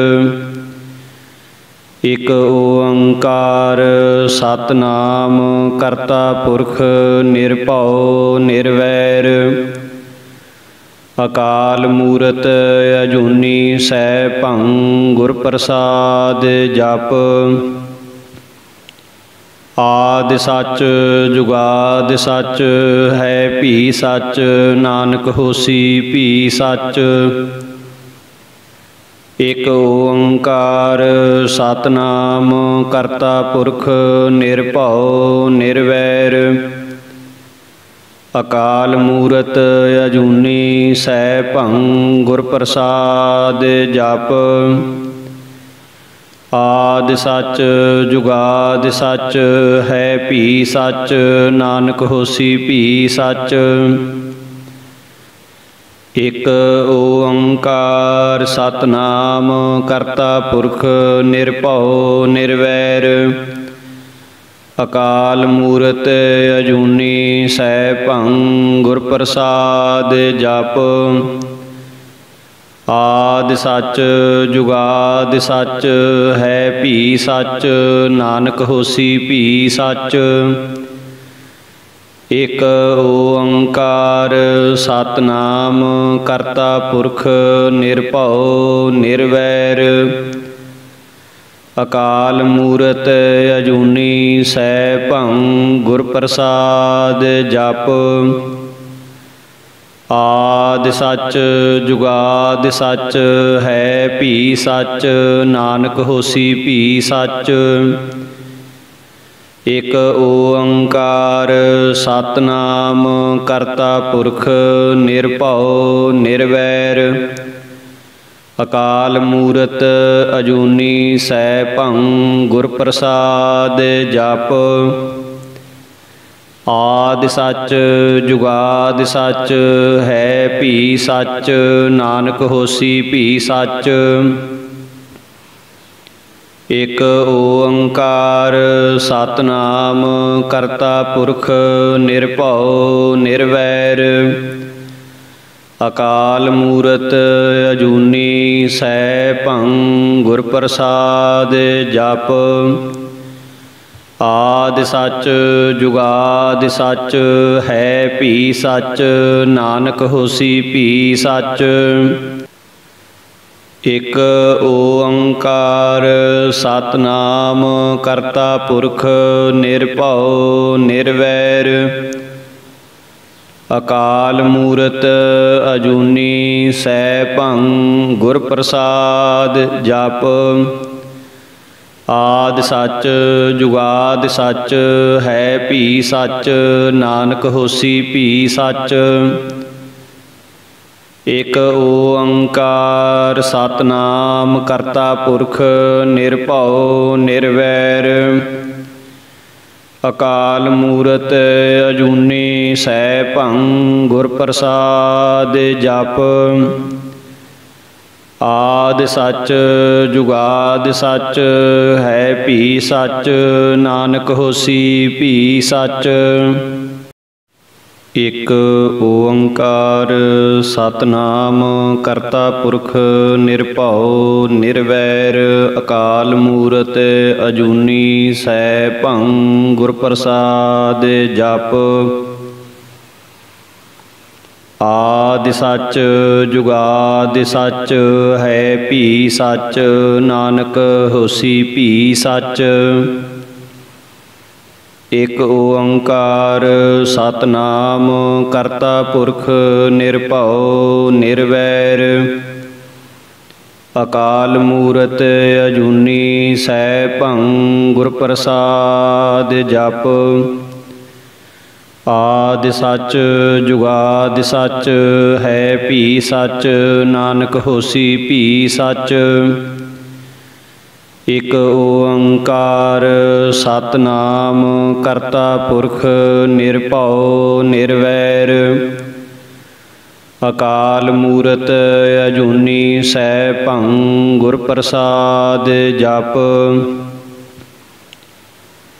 ਇਕ ਓੰਕਾਰ ਸਤਨਾਮ ਕਰਤਾ ਪੁਰਖ ਨਿਰਭਉ ਨਿਰਵੈਰ ਅਕਾਲ ਮੂਰਤ ਅਜੂਨੀ ਸੈਭੰ ਗੁਰ ਪ੍ਰਸਾਦ ਜਪ। ਆਦਿ ਸੱਚ ਜੁਗਾਦਿ ਸੱਚ ਹੈ ਭੀ ਸੱਚ ਨਾਨਕ ਹੋਸੀ ਭੀ ਸੱਚ। ਇਕ ਓੰਕਾਰ ਸਤਨਾਮ ਕਰਤਾ ਪੁਰਖ ਨਿਰਭਉ ਨਿਰਵੈਰ ਅਕਾਲ ਮੂਰਤ ਅਜੂਨੀ ਸੈਭੰ ਗੁਰ ਪ੍ਰਸਾਦ ਜਪ। ਆਦਿ ਸੱਚ ਜੁਗਾਦਿ ਸੱਚ ਹੈ ਭੀ ਸੱਚ ਨਾਨਕ ਹੋਸੀ ਭੀ ਸੱਚ। ਇਕ ਓੰਕਾਰ ਸਤਨਾਮ ਕਰਤਾ ਪੁਰਖ ਨਿਰਭਉ ਨਿਰਵੈਰ ਅਕਾਲ ਮੂਰਤ ਅਜੂਨੀ ਸੈਭੰ ਗੁਰ ਪ੍ਰਸਾਦ ਜਪ। ਆਦਿ ਸੱਚ ਜੁਗਾਦਿ ਸੱਚ ਹੈ ਭੀ ਸੱਚ ਨਾਨਕ ਹੋਸੀ ਭੀ ਸੱਚ। ਇਕ ਓੰਕਾਰ ਸਤਿਨਾਮ ਕਰਤਾ ਪੁਰਖ ਨਿਰਭਉ ਨਿਰਵੈਰ ਅਕਾਲ ਮੂਰਤ ਅਜੂਨੀ ਸੈਭੰ ਗੁਰ ਪ੍ਰਸਾਦ ਜਪ। ਆਦਿ ਸੱਚ ਜੁਗਾਦਿ ਸੱਚ ਹੈ ਭੀ ਸੱਚ ਨਾਨਕ ਹੋਸੀ ਭੀ ਸੱਚ। ਇਕ ਓੰਕਾਰ ਸਤਿਨਾਮ ਕਰਤਾ ਪੁਰਖ ਨਿਰਭਉ ਨਿਰਵੈਰ ਅਕਾਲ ਮੂਰਤ ਅਜੂਨੀ ਸੈਭੰ ਗੁਰ ਪ੍ਰਸਾਦ ਜਪ। ਆਦਿ ਸੱਚ ਜੁਗਾਦਿ ਸੱਚ ਹੈ ਭੀ ਸੱਚ ਨਾਨਕ ਹੋਸੀ ਭੀ ਸੱਚ। ਇਕ ਓੰਕਾਰ ਸਤਿਨਾਮ ਕਰਤਾ ਪੁਰਖ ਨਿਰਭਉ ਨਿਰਵੈਰ ਅਕਾਲ ਮੂਰਤ ਅਜੂਨੀ ਸੈਭੰ ਗੁਰ ਪ੍ਰਸਾਦ ਜਪ। ਆਦਿ ਸੱਚ ਜੁਗਾਦਿ ਸੱਚ ਹੈ ਭੀ ਸੱਚ ਨਾਨਕ ਹੋਸੀ ਭੀ ਸੱਚ। ਇਕ ਓੰਕਾਰ ਸਤਿਨਾਮ ਕਰਤਾ ਪੁਰਖ ਨਿਰਭਉ ਨਿਰਵੈਰ ਅਕਾਲ ਮੂਰਤ ਅਜੂਨੀ ਸੈਭੰ ਗੁਰ ਪ੍ਰਸਾਦ ਜਪ। ਆਦਿ ਸੱਚ ਜੁਗਾਦਿ ਸੱਚ ਹੈ ਭੀ ਸੱਚ ਨਾਨਕ ਹੋਸੀ ਭੀ ਸੱਚ। ਇਕ ਓੰਕਾਰ ਸਤਿਨਾਮ ਕਰਤਾ ਪੁਰਖ ਨਿਰਭਉ ਨਿਰਵੈਰ ਅਕਾਲ ਮੂਰਤ ਅਜੂਨੀ ਸੈਭੰ ਗੁਰ ਪ੍ਰਸਾਦ ਜਪ। ਆਦਿ ਸੱਚ ਜੁਗਾਦਿ ਸੱਚ ਹੈ ਭੀ ਸੱਚ ਨਾਨਕ ਹੋਸੀ ਭੀ ਸੱਚ। ਇਕ ਓੰਕਾਰ ਸਤਿਨਾਮ ਕਰਤਾ ਪੁਰਖ ਨਿਰਭਉ ਨਿਰਵੈਰ ਅਕਾਲ ਮੂਰਤ ਅਜੂਨੀ ਸੈਭੰ ਗੁਰ ਪ੍ਰਸਾਦ ਜਪ। ਆਦਿ ਸੱਚ ਜੁਗਾਦਿ ਸੱਚ ਹੈ ਭੀ ਸੱਚ ਨਾਨਕ ਹੋਸੀ ਭੀ ਸੱਚ। ਇਕ ਓੰਕਾਰ ਸਤਿਨਾਮ ਕਰਤਾ ਪੁਰਖ ਨਿਰਭਉ ਨਿਰਵੈਰ ਅਕਾਲ ਮੂਰਤ ਅਜੂਨੀ ਸੈਭੰ ਗੁਰ ਪ੍ਰਸਾਦ ਜਪ। ਆਦਿ ਸੱਚ ਜੁਗਾਦਿ ਸੱਚ ਹੈ ਭੀ ਸੱਚ ਨਾਨਕ ਹੋਸੀ ਭੀ ਸੱਚ। ਇਕ ਓੰਕਾਰ ਸਤਿਨਾਮ ਕਰਤਾ ਪੁਰਖ ਨਿਰਭਉ ਨਿਰਵੈਰ ਅਕਾਲ ਮੂਰਤ ਅਜੂਨੀ ਸੈਭੰ ਗੁਰ ਪ੍ਰਸਾਦ ਜਪ।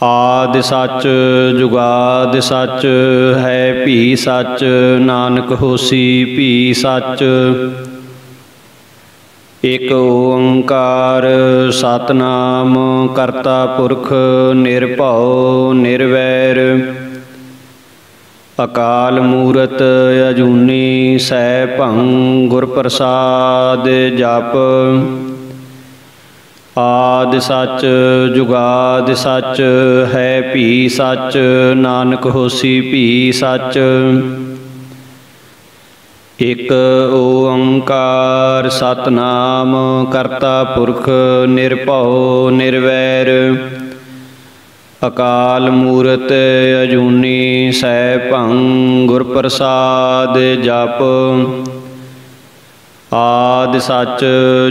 ਆਦਿ ਸੱਚ ਜੁਗਾਦਿ ਸੱਚ ਹੈ ਭੀ ਸੱਚ ਨਾਨਕ ਹੋਸੀ ਭੀ ਸੱਚ। ਇਕ ਓੰਕਾਰ ਸਤਿਨਾਮ ਕਰਤਾ ਪੁਰਖ ਨਿਰਭਉ ਨਿਰਵੈਰ ਅਕਾਲ ਮੂਰਤ ਅਜੂਨੀ ਸੈਭੰ ਗੁਰ ਪ੍ਰਸਾਦ ਜਪ। ਆਦਿ ਸੱਚ ਜੁਗਾਦਿ ਸੱਚ ਹੈ ਭੀ ਸੱਚ ਨਾਨਕ ਹੋਸੀ ਭੀ ਸੱਚ। ਇਕ ਓੰਕਾਰ ਸਤਿਨਾਮ ਕਰਤਾ ਪੁਰਖ ਨਿਰਭਉ ਨਿਰਵੈਰ ਅਕਾਲ ਮੂਰਤ ਅਜੂਨੀ ਸੈਭੰ ਗੁਰ ਪ੍ਰਸਾਦ ਜਪ। ਆਦਿ ਸੱਚ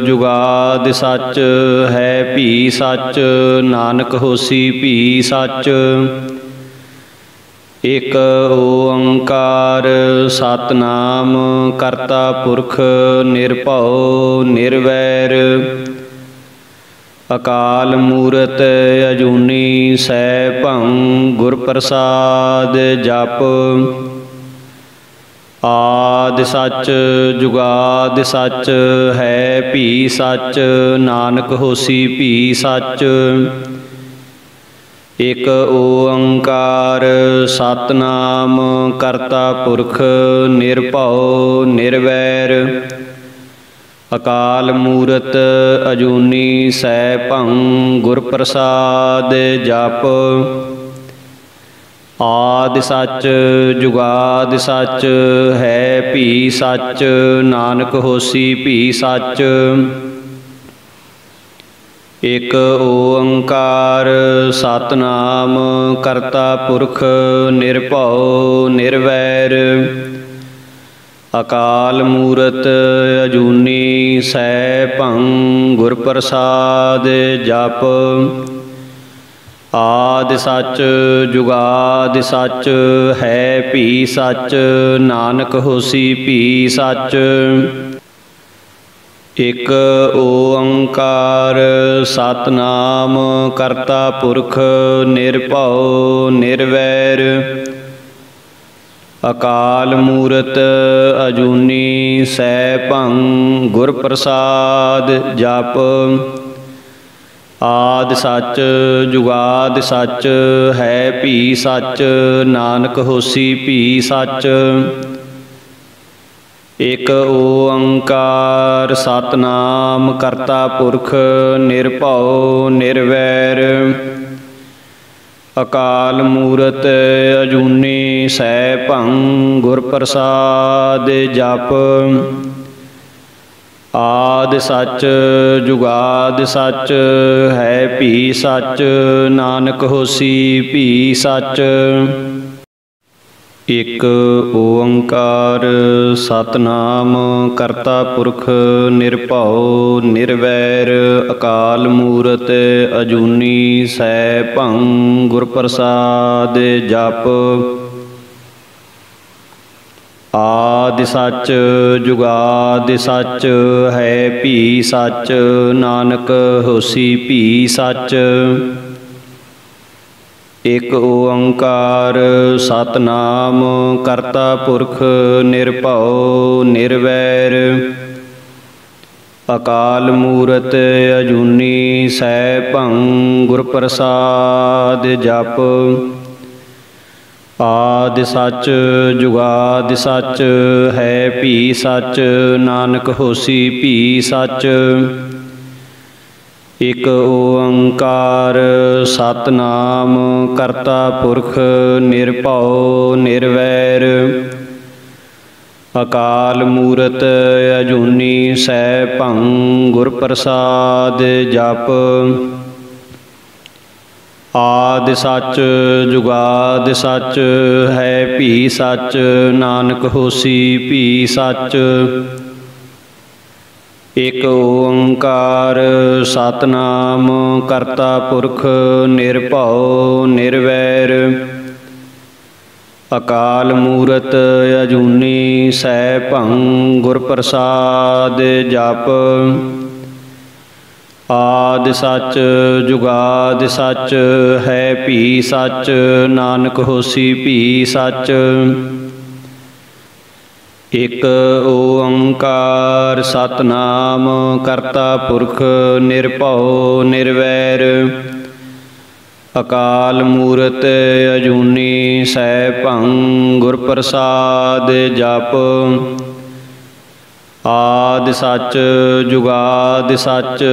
ਜੁਗਾਦਿ ਸੱਚ ਹੈ ਭੀ ਸੱਚ ਨਾਨਕ ਹੋਸੀ ਭੀ ਸੱਚ। ਇਕ ਓੰਕਾਰ ਸਤਿਨਾਮ ਕਰਤਾ ਪੁਰਖ ਨਿਰਭਉ ਨਿਰਵੈਰ ਅਕਾਲ ਮੂਰਤ ਅਜੂਨੀ ਸੈਭੰ ਗੁਰ ਪ੍ਰਸਾਦ ਜਪ। ਆਦਿ ਸੱਚ ਜੁਗਾਦਿ ਸੱਚ ਹੈ ਭੀ ਸੱਚ ਨਾਨਕ ਹੋਸੀ ਭੀ ਸੱਚ। ਇਕ ਓੰਕਾਰ ਸਤਿਨਾਮ ਕਰਤਾ ਪੁਰਖ ਨਿਰਭਉ ਨਿਰਵੈਰ ਅਕਾਲ ਮੂਰਤ ਅਜੂਨੀ ਸੈਭੰ ਗੁਰ ਪ੍ਰਸਾਦ ਜਪ। ਆਦਿ ਸੱਚ ਜੁਗਾਦਿ ਸੱਚ ਹੈ ਭੀ ਸੱਚ ਨਾਨਕ ਹੋਸੀ ਭੀ ਸੱਚ। ਇਕ ਓੰਕਾਰ ਸਤਿਨਾਮ ਕਰਤਾ ਪੁਰਖ ਨਿਰਭਉ ਨਿਰਵੈਰ ਅਕਾਲ ਮੂਰਤ ਅਜੂਨੀ ਸੈਭੰ ਗੁਰ ਪ੍ਰਸਾਦ ਜਪ। ਆਦਿ ਸੱਚ ਜੁਗਾਦਿ ਸੱਚ ਹੈ ਭੀ ਸੱਚ ਨਾਨਕ ਹੋਸੀ ਭੀ ਸੱਚ। ਇਕ ਓੰਕਾਰ ਸਤਿਨਾਮ ਕਰਤਾ ਪੁਰਖ ਨਿਰਭਉ ਨਿਰਵੈਰ ਅਕਾਲ ਮੂਰਤ ਅਜੂਨੀ ਸੈਭੰ ਗੁਰ ਪ੍ਰਸਾਦ ਜਪ। ਆਦਿ ਸੱਚ ਜੁਗਾਦਿ ਸੱਚ ਹੈ ਭੀ ਸੱਚ ਨਾਨਕ ਹੋਸੀ ਭੀ ਸੱਚ। ਇਕ ਓੰਕਾਰ ਸਤਿਨਾਮ ਕਰਤਾ ਪੁਰਖ ਨਿਰਭਉ ਨਿਰਵੈਰ ਅਕਾਲ ਮੂਰਤ ਅਜੂਨੀ ਸੈਭੰ ਗੁਰ ਪ੍ਰਸਾਦ ਜਪ। ਆਦਿ ਸੱਚ ਜੁਗਾਦਿ ਸੱਚ ਹੈ ਭੀ ਸੱਚ ਨਾਨਕ ਹੋਸੀ ਭੀ ਸੱਚ। ਇਕ ਓੰਕਾਰ ਸਤਿਨਾਮ ਕਰਤਾ ਪੁਰਖ ਨਿਰਭਉ ਨਿਰਵੈਰ ਅਕਾਲ ਮੂਰਤ ਅਜੂਨੀ ਸੈਭੰ ਗੁਰ ਪ੍ਰਸਾਦ ਜਪ। ਆਦਿ ਸੱਚ ਜੁਗਾਦਿ ਸੱਚ ਹੈ ਭੀ ਸੱਚ ਨਾਨਕ ਹੋਸੀ ਭੀ ਸੱਚ। ਇਕ ਓੰਕਾਰ ਸਤਿਨਾਮ ਕਰਤਾ ਪੁਰਖ ਨਿਰਭਉ ਨਿਰਵੈਰ ਅਕਾਲ ਮੂਰਤ ਅਜੂਨੀ ਸੈਭੰ ਗੁਰ ਪ੍ਰਸਾਦ ਜਪ। ਆਦਿ ਸੱਚ ਜੁਗਾਦਿ ਸੱਚ ਹੈ ਭੀ ਸੱਚ ਨਾਨਕ ਹੋਸੀ ਭੀ ਸੱਚ। ਇਕ ਓੰਕਾਰ ਸਤਿਨਾਮ ਕਰਤਾ ਪੁਰਖ ਨਿਰਭਉ ਨਿਰਵੈਰ ਅਕਾਲ ਮੂਰਤ ਅਜੂਨੀ ਸੈਭੰ ਗੁਰ ਪ੍ਰਸਾਦ ਜਪ। ਆਦਿ ਸੱਚ ਜੁਗਾਦਿ ਸੱਚ ਹੈ ਭੀ ਸੱਚ ਨਾਨਕ ਹੋਸੀ ਭੀ ਸੱਚ। ਇਕ ਓੰਕਾਰ ਸਤਿਨਾਮ ਕਰਤਾ ਪੁਰਖ ਨਿਰਭਉ ਨਿਰਵੈਰ ਅਕਾਲ ਮੂਰਤ ਅਜੂਨੀ ਸੈਭੰ ਗੁਰ ਪ੍ਰਸਾਦ ਜਪ। ਆਦਿ ਸੱਚ ਜੁਗਾਦਿ ਸੱਚ ਹੈ ਭੀ ਸੱਚ ਨਾਨਕ ਹੋਸੀ ਭੀ ਸੱਚ। ਇਕ ਓੰਕਾਰ ਸਤਿਨਾਮ ਕਰਤਾ ਪੁਰਖ ਨਿਰਭਉ ਨਿਰਵੈਰ ਅਕਾਲ ਮੂਰਤ ਅਜੂਨੀ ਸੈਭੰ ਗੁਰ ਪ੍ਰਸਾਦ ਜਪ। ਆਦਿ ਸੱਚ ਜੁਗਾਦਿ ਸੱਚ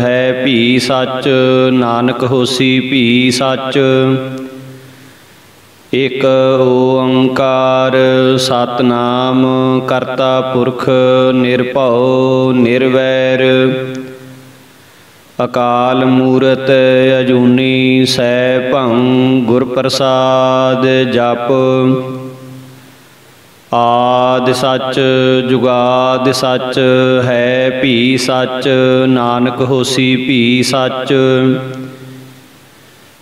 ਹੈ ਭੀ ਸੱਚ ਨਾਨਕ ਹੋਸੀ ਭੀ ਸੱਚ। ਇਕ ਓੰਕਾਰ ਸਤਿਨਾਮ ਕਰਤਾ ਪੁਰਖ ਨਿਰਭਉ ਨਿਰਵੈਰ ਅਕਾਲ ਮੂਰਤ ਅਜੂਨੀ ਸੈਭੰ ਗੁਰ ਪ੍ਰਸਾਦ ਜਪ। ਆਦਿ ਸੱਚ ਜੁਗਾਦਿ ਸੱਚ ਹੈ ਭੀ ਸੱਚ ਨਾਨਕ ਹੋਸੀ ਭੀ ਸੱਚ।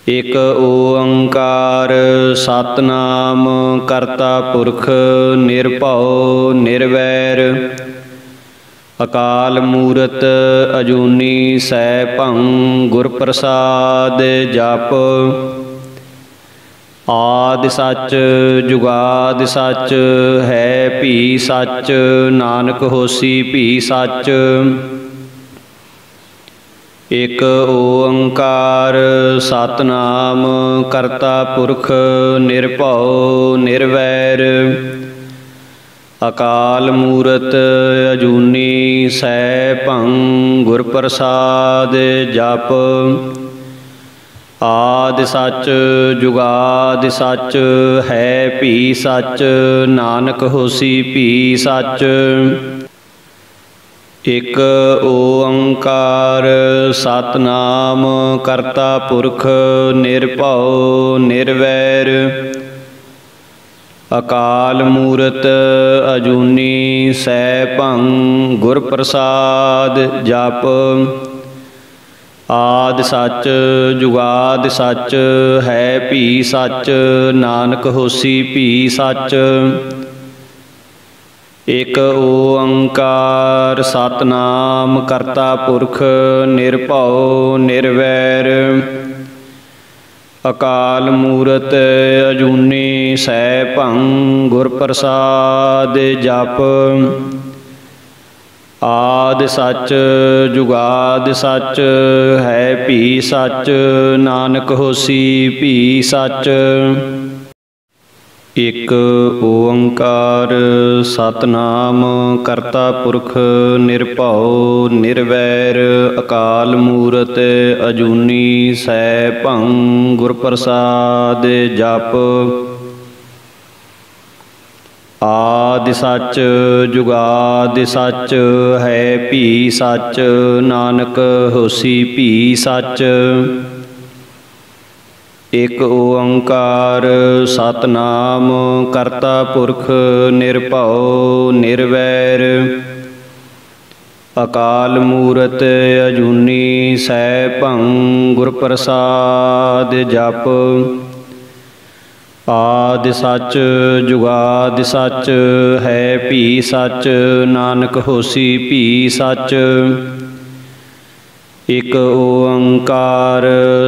ਇਕ ਓੰਕਾਰ ਸਤਿਨਾਮ ਕਰਤਾ ਪੁਰਖ ਨਿਰਭਉ ਨਿਰਵੈਰ ਅਕਾਲ ਮੂਰਤ ਅਜੂਨੀ ਸੈਭੰ ਗੁਰ ਪ੍ਰਸਾਦ ਜਪ। ਆਦਿ ਸੱਚ ਜੁਗਾਦਿ ਸੱਚ ਹੈ ਭੀ ਸੱਚ ਨਾਨਕ ਹੋਸੀ ਭੀ ਸੱਚ। ਇਕ ਓੰਕਾਰ ਸਤਿਨਾਮ ਕਰਤਾ ਪੁਰਖ ਨਿਰਭਉ ਨਿਰਵੈਰ ਅਕਾਲ ਮੂਰਤ ਅਜੂਨੀ ਸੈਭੰ ਗੁਰ ਪ੍ਰਸਾਦ ਜਪ। ਆਦਿ ਸੱਚ ਜੁਗਾਦਿ ਸੱਚ ਹੈ ਭੀ ਸੱਚ ਨਾਨਕ ਹੋਸੀ ਭੀ ਸੱਚ। ਇਕ ਓੰਕਾਰ ਸਤਿਨਾਮ ਕਰਤਾ ਪੁਰਖ ਨਿਰਭਉ ਨਿਰਵੈਰ ਅਕਾਲ ਮੂਰਤ ਅਜੂਨੀ ਸੈਭੰ ਗੁਰ ਪ੍ਰਸਾਦ ਜਪ। ਆਦਿ ਸੱਚ ਜੁਗਾਦਿ ਸੱਚ ਹੈ ਭੀ ਸੱਚ ਨਾਨਕ ਹੋਸੀ ਭੀ ਸੱਚ। ਇਕ ਓੰਕਾਰ ਸਤਿਨਾਮ ਕਰਤਾ ਪੁਰਖ ਨਿਰਭਉ ਨਿਰਵੈਰ ਅਕਾਲ ਮੂਰਤ ਅਜੂਨੀ ਸੈਭੰ ਗੁਰ ਪ੍ਰਸਾਦ ਜਪ। ਆਦਿ ਸੱਚ ਜੁਗਾਦਿ ਸੱਚ ਹੈ ਭੀ ਸੱਚ ਨਾਨਕ ਹੋਸੀ ਭੀ ਸੱਚ। ਇਕ ਓੰਕਾਰ ਸਤਿਨਾਮ ਕਰਤਾ ਪੁਰਖ ਨਿਰਭਉ ਨਿਰਵੈਰ ਅਕਾਲ ਮੂਰਤ ਅਜੂਨੀ ਸੈਭੰ ਗੁਰ ਪ੍ਰਸਾਦ ਜਪ। ਆਦਿ ਸੱਚ ਜੁਗਾਦਿ ਸੱਚ ਹੈ ਭੀ ਸੱਚ ਨਾਨਕ ਹੋਸੀ ਭੀ ਸੱਚ। ਇਕ ਓੰਕਾਰ ਸਤਿਨਾਮ ਕਰਤਾ ਪੁਰਖ ਨਿਰਭਉ ਨਿਰਵੈਰ ਅਕਾਲ ਮੂਰਤ ਅਜੂਨੀ ਸੈਭੰ ਗੁਰ ਪ੍ਰਸਾਦ ਜਪ। ਆਦਿ ਸੱਚ ਜੁਗਾਦਿ ਸੱਚ ਹੈ ਭੀ ਸੱਚ ਨਾਨਕ ਹੋਸੀ ਭੀ ਸੱਚ। ਇਕ ਓੰਕਾਰ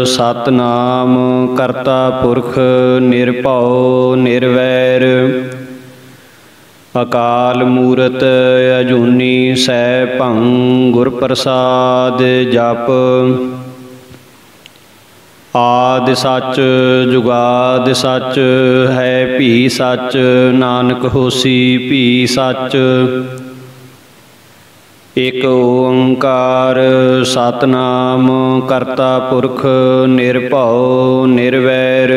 ਸਤਿਨਾਮ ਕਰਤਾ ਪੁਰਖ ਨਿਰਭਉ ਨਿਰਵੈਰ ਅਕਾਲ ਮੂਰਤ ਅਜੂਨੀ ਸੈਭੰ ਗੁਰ ਪ੍ਰਸਾਦ ਜਪ। ਆਦਿ ਸੱਚ ਜੁਗਾਦਿ ਸੱਚ ਹੈ ਭੀ ਸੱਚ ਨਾਨਕ ਹੋਸੀ ਭੀ ਸੱਚ। ਇਕ ਓੰਕਾਰ ਸਤਿਨਾਮ ਕਰਤਾ ਪੁਰਖ ਨਿਰਭਉ ਨਿਰਵੈਰ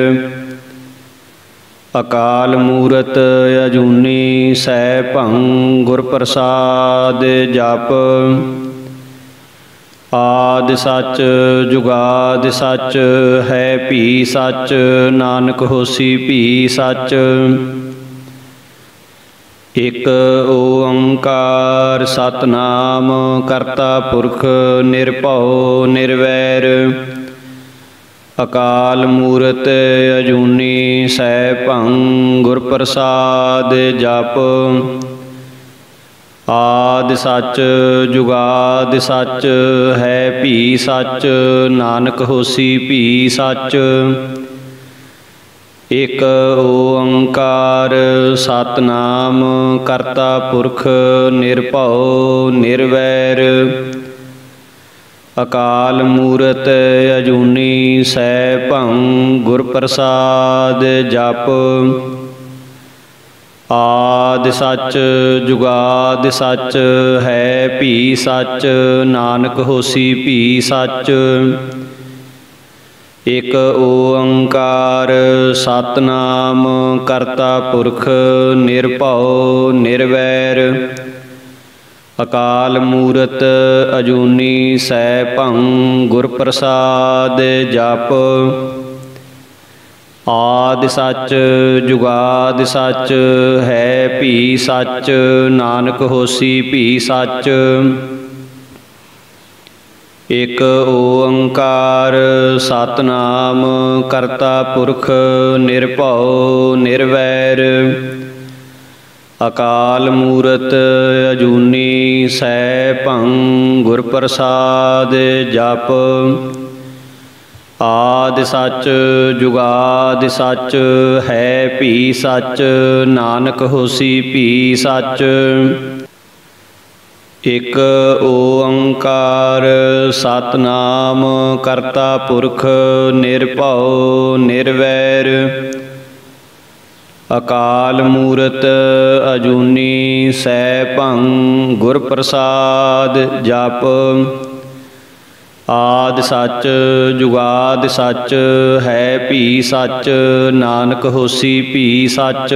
ਅਕਾਲ ਮੂਰਤ ਅਜੂਨੀ ਸੈਭੰ ਗੁਰ ਪ੍ਰਸਾਦ ਜਪ। ਆਦਿ ਸੱਚ ਜੁਗਾਦਿ ਸੱਚ ਹੈ ਭੀ ਸੱਚ ਨਾਨਕ ਹੋਸੀ ਭੀ ਸੱਚ। ਇਕ ਓੰਕਾਰ ਸਤਿਨਾਮ ਕਰਤਾ ਪੁਰਖ ਨਿਰਭਉ ਨਿਰਵੈਰ ਅਕਾਲ ਮੂਰਤ ਅਜੂਨੀ ਸੈਭੰ ਗੁਰ ਪ੍ਰਸਾਦ ਜਪ। ਆਦਿ ਸੱਚ ਜੁਗਾਦਿ ਸੱਚ ਹੈ ਭੀ ਸੱਚ ਨਾਨਕ ਹੋਸੀ ਭੀ ਸੱਚ। ਇਕ ਓੰਕਾਰ ਸਤਿਨਾਮ ਕਰਤਾ ਪੁਰਖ ਨਿਰਭਉ ਨਿਰਵੈਰ ਅਕਾਲ ਮੂਰਤ ਅਜੂਨੀ ਸੈਭੰ ਗੁਰ ਪ੍ਰਸਾਦ ਜਪ। ਆਦਿ ਸੱਚ ਜੁਗਾਦਿ ਸੱਚ ਹੈ ਭੀ ਸੱਚ ਨਾਨਕ ਹੋਸੀ ਭੀ ਸੱਚ। ਇਕ ਓੰਕਾਰ ਸਤਿਨਾਮ ਕਰਤਾ ਪੁਰਖ ਨਿਰਭਉ ਨਿਰਵੈਰ ਅਕਾਲ ਮੂਰਤ ਅਜੂਨੀ ਸੈਭੰ ਗੁਰ ਪ੍ਰਸਾਦ ਜਪ। ਆਦਿ ਸੱਚ ਜੁਗਾਦਿ ਸੱਚ ਹੈ ਭੀ ਸੱਚ ਨਾਨਕ ਹੋਸੀ ਭੀ ਸੱਚ। ਇਕ ਓੰਕਾਰ ਸਤਿਨਾਮ ਕਰਤਾ ਪੁਰਖ ਨਿਰਭਉ ਨਿਰਵੈਰ ਅਕਾਲ ਮੂਰਤ ਅਜੂਨੀ ਸੈਭੰ ਗੁਰ ਪ੍ਰਸਾਦ ਜਪ। ਆਦਿ ਸੱਚ ਜੁਗਾਦਿ ਸੱਚ ਹੈ ਭੀ ਸੱਚ ਨਾਨਕ ਹੋਸੀ ਭੀ ਸੱਚ। ਇਕ ਓੰਕਾਰ ਸਤਿਨਾਮ ਕਰਤਾ ਪੁਰਖ ਨਿਰਭਉ ਨਿਰਵੈਰ ਅਕਾਲ ਮੂਰਤ ਅਜੂਨੀ ਸੈਭੰ ਗੁਰ ਪ੍ਰਸਾਦ ਜਪ। ਆਦਿ ਸੱਚ ਜੁਗਾਦਿ ਸੱਚ ਹੈ ਭੀ ਸੱਚ ਨਾਨਕ ਹੋਸੀ ਭੀ ਸੱਚ।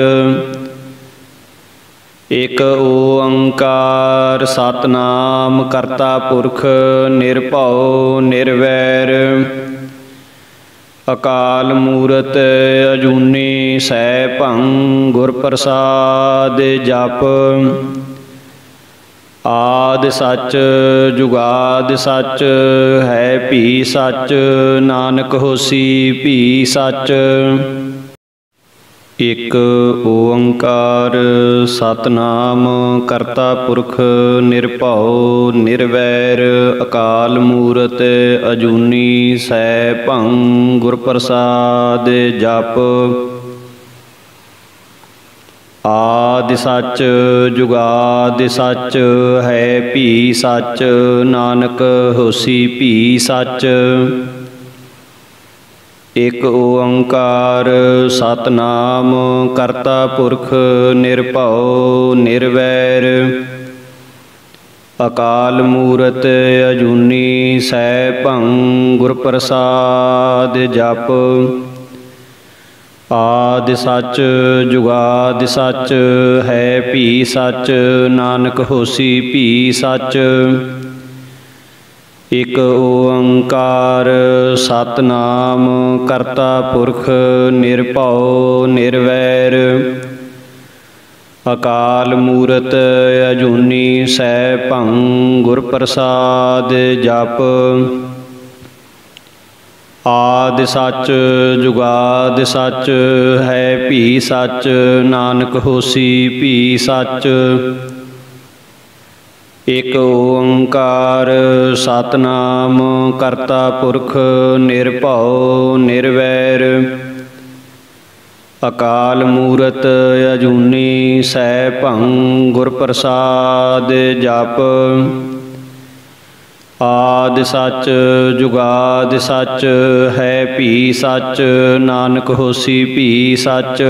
ਇਕ ਓੰਕਾਰ ਸਤਿਨਾਮ ਕਰਤਾ ਪੁਰਖ ਨਿਰਭਉ ਨਿਰਵੈਰ ਅਕਾਲ ਮੂਰਤ ਅਜੂਨੀ ਸੈਭੰ ਗੁਰ ਪ੍ਰਸਾਦ ਜਪ। ਆਦਿ ਸੱਚ ਜੁਗਾਦਿ ਸੱਚ ਹੈ ਭੀ ਸੱਚ ਨਾਨਕ ਹੋਸੀ ਭੀ ਸੱਚ। ਇਕ ਓੰਕਾਰ ਸਤਿਨਾਮ ਕਰਤਾ ਪੁਰਖ ਨਿਰਭਉ ਨਿਰਵੈਰ ਅਕਾਲ ਮੂਰਤ ਅਜੂਨੀ ਸੈਭੰ ਗੁਰ ਪ੍ਰਸਾਦ ਜਪ। ਆਦਿ ਸੱਚ ਜੁਗਾਦਿ ਸੱਚ ਹੈ ਭੀ ਸੱਚ ਨਾਨਕ ਹੋਸੀ ਭੀ ਸੱਚ। ਇਕ ਓੰਕਾਰ ਸਤਿਨਾਮ ਕਰਤਾ ਪੁਰਖ ਨਿਰਭਉ ਨਿਰਵੈਰ ਅਕਾਲ ਮੂਰਤ ਅਜੂਨੀ ਸੈਭੰ ਗੁਰ ਪ੍ਰਸਾਦ ਜਪ। ਆਦਿ ਸੱਚ ਜੁਗਾਦਿ ਸੱਚ ਹੈ ਭੀ ਸੱਚ ਨਾਨਕ ਹੋਸੀ ਭੀ ਸੱਚ। ਇਕ ਓੰਕਾਰ ਸਤਿਨਾਮ ਕਰਤਾ ਪੁਰਖ ਨਿਰਭਉ ਨਿਰਵੈਰ ਅਕਾਲ ਮੂਰਤ ਅਜੂਨੀ ਸੈਭੰ ਗੁਰ ਪ੍ਰਸਾਦ ਜਪ। ਆਦਿ ਸੱਚ ਜੁਗਾਦਿ ਸੱਚ ਹੈ ਭੀ ਸੱਚ ਨਾਨਕ ਹੋਸੀ ਭੀ ਸੱਚ। ਇਕ ਓੰਕਾਰ ਸਤਿਨਾਮ ਕਰਤਾ ਪੁਰਖ ਨਿਰਭਉ ਨਿਰਵੈਰ ਅਕਾਲ ਮੂਰਤ ਅਜੂਨੀ ਸੈਭੰ ਗੁਰ ਪ੍ਰਸਾਦ ਜਪ। ਆਦਿ ਸੱਚ ਜੁਗਾਦਿ ਸੱਚ ਹੈ ਭੀ ਸੱਚ ਨਾਨਕ ਹੋਸੀ ਭੀ ਸੱਚ।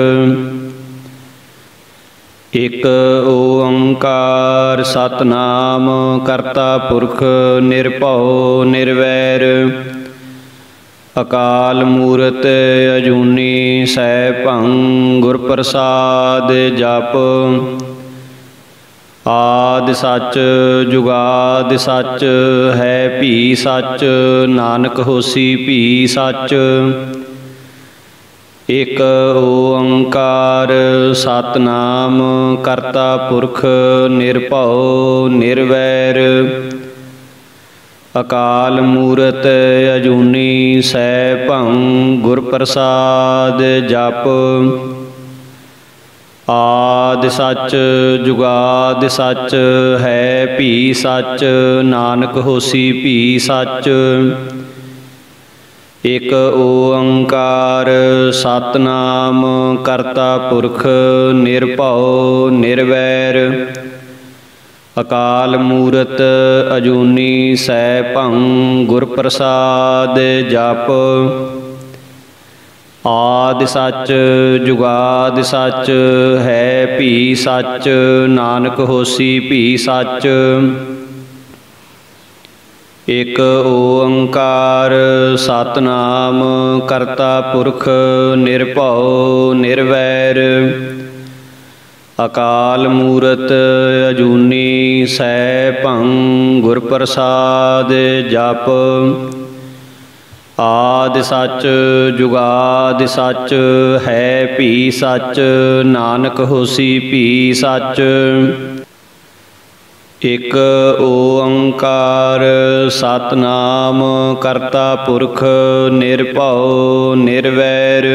ਇਕ ਓੰਕਾਰ ਸਤਿਨਾਮ ਕਰਤਾ ਪੁਰਖ ਨਿਰਭਉ ਨਿਰਵੈਰ ਅਕਾਲ ਮੂਰਤ ਅਜੂਨੀ ਸੈਭੰ ਗੁਰ ਪ੍ਰਸਾਦ ਜਪ। ਆਦਿ ਸੱਚ ਜੁਗਾਦਿ ਸੱਚ ਹੈ ਭੀ ਸੱਚ ਨਾਨਕ ਹੋਸੀ ਭੀ ਸੱਚ। ਇਕ ਓੰਕਾਰ ਸਤਿਨਾਮ ਕਰਤਾ ਪੁਰਖ ਨਿਰਭਉ ਨਿਰਵੈਰ ਅਕਾਲ ਮੂਰਤ ਅਜੂਨੀ ਸੈਭੰ ਗੁਰ ਪ੍ਰਸਾਦ ਜਪ। ਆਦਿ ਸੱਚ ਜੁਗਾਦਿ ਸੱਚ ਹੈ ਭੀ ਸੱਚ ਨਾਨਕ ਹੋਸੀ ਭੀ ਸੱਚ। ਇਕ ਓੰਕਾਰ ਸਤਿਨਾਮ ਕਰਤਾ ਪੁਰਖ ਨਿਰਭਉ ਨਿਰਵੈਰ ਅਕਾਲ ਮੂਰਤ ਅਜੂਨੀ ਸੈਭੰ ਗੁਰ ਪ੍ਰਸਾਦ ਜਪ। ਆਦਿ ਸੱਚ ਜੁਗਾਦਿ ਸੱਚ ਹੈ ਭੀ ਸੱਚ ਨਾਨਕ ਹੋਸੀ ਭੀ ਸੱਚ। ਇਕ ਓੰਕਾਰ ਸਤਿਨਾਮ ਕਰਤਾ ਪੁਰਖ ਨਿਰਭਉ ਨਿਰਵੈਰ ਅਕਾਲ ਮੂਰਤ ਅਜੂਨੀ ਸੈਭੰ ਗੁਰ ਪ੍ਰਸਾਦ ਜਪ। ਆਦਿ ਸੱਚ ਜੁਗਾਦਿ ਸੱਚ ਹੈ ਭੀ ਸੱਚ ਨਾਨਕ ਹੋਸੀ ਭੀ ਸੱਚ। ਇਕ ਓੰਕਾਰ ਸਤਿਨਾਮ ਕਰਤਾ ਪੁਰਖ ਨਿਰਭਉ ਨਿਰਵੈਰ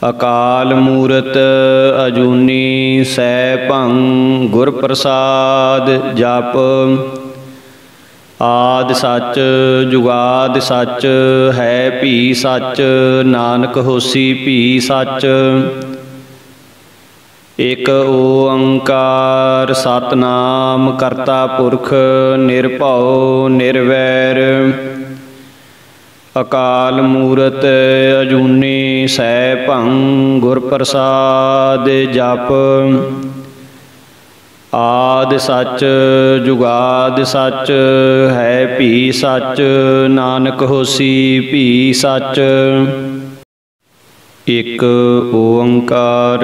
ਅਕਾਲ ਮੂਰਤ ਅਜੂਨੀ ਸੈਭੰ ਗੁਰ ਪ੍ਰਸਾਦ ਜਪ। ਆਦਿ ਸੱਚ ਜੁਗਾਦਿ ਸੱਚ ਹੈ ਭੀ ਸੱਚ ਨਾਨਕ ਹੋਸੀ ਭੀ ਸੱਚ। ਇਕ ਓੰਕਾਰ ਸਤਨਾਮ ਕਰਤਾ ਪੁਰਖ ਨਿਰਭਉ ਨਿਰਵੈਰ ਅਕਾਲ ਮੂਰਤ ਅਜੂਨੀ ਸੈਭੰ ਗੁਰ ਪ੍ਰਸਾਦ ਜਪ। ਆਦਿ ਸੱਚ ਜੁਗਾਦਿ ਸੱਚ ਹੈ ਭੀ ਸੱਚ ਨਾਨਕ ਹੋਸੀ ਭੀ ਸੱਚ। ਇਕ ਓੰਕਾਰ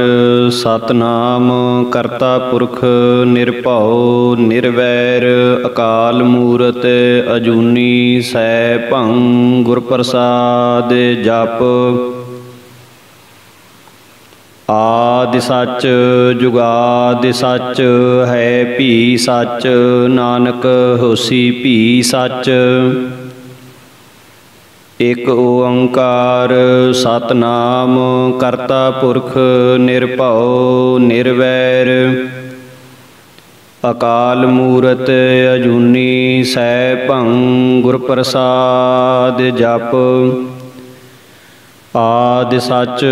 ਸਤਨਾਮ ਕਰਤਾ ਪੁਰਖ ਨਿਰਭਉ ਨਿਰਵੈਰ ਅਕਾਲ ਮੂਰਤ ਅਜੂਨੀ ਸੈਭੰ ਗੁਰ ਪ੍ਰਸਾਦ ਜਪ। ਆਦਿ ਸੱਚ ਜੁਗਾਦਿ ਸੱਚ ਹੈ ਭੀ ਸੱਚ ਨਾਨਕ ਹੋਸੀ ਭੀ ਸੱਚ। ਇਕ ਓੰਕਾਰ ਸਤਨਾਮ ਕਰਤਾ ਪੁਰਖ ਨਿਰਭਉ ਨਿਰਵੈਰ ਅਕਾਲ ਮੂਰਤ ਅਜੂਨੀ ਸੈਭੰ ਗੁਰ ਪ੍ਰਸਾਦ ਜਪ। ਆਦਿ ਸੱਚ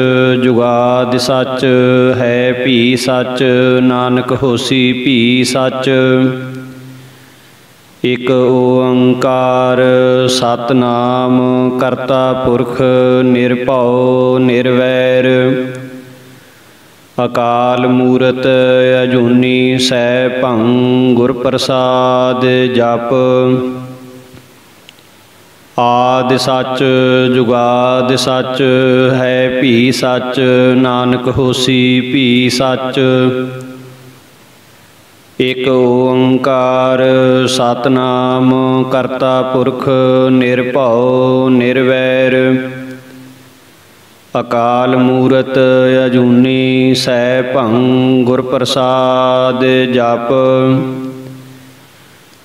ਜੁਗਾਦਿ ਸੱਚ ਹੈ ਭੀ ਸੱਚ ਨਾਨਕ ਹੋਸੀ ਭੀ ਸੱਚ। ਇਕ ਓੰਕਾਰ ਸਤਨਾਮ ਕਰਤਾ ਪੁਰਖ ਨਿਰਭਉ ਨਿਰਵੈਰ ਅਕਾਲ ਮੂਰਤ ਅਜੂਨੀ ਸੈਭੰ ਗੁਰ ਪ੍ਰਸਾਦ ਜਪ। ਆਦਿ ਸੱਚ ਜੁਗਾਦਿ ਸੱਚ ਹੈ ਭੀ ਸੱਚ ਨਾਨਕ ਹੋਸੀ ਭੀ ਸੱਚ। ਇਕ ਓੰਕਾਰ ਸਤਨਾਮ ਕਰਤਾ ਪੁਰਖ ਨਿਰਭਉ ਨਿਰਵੈਰ ਅਕਾਲ ਮੂਰਤ ਅਜੂਨੀ ਸੈਭੰ ਗੁਰ ਪ੍ਰਸਾਦ ਜਪ।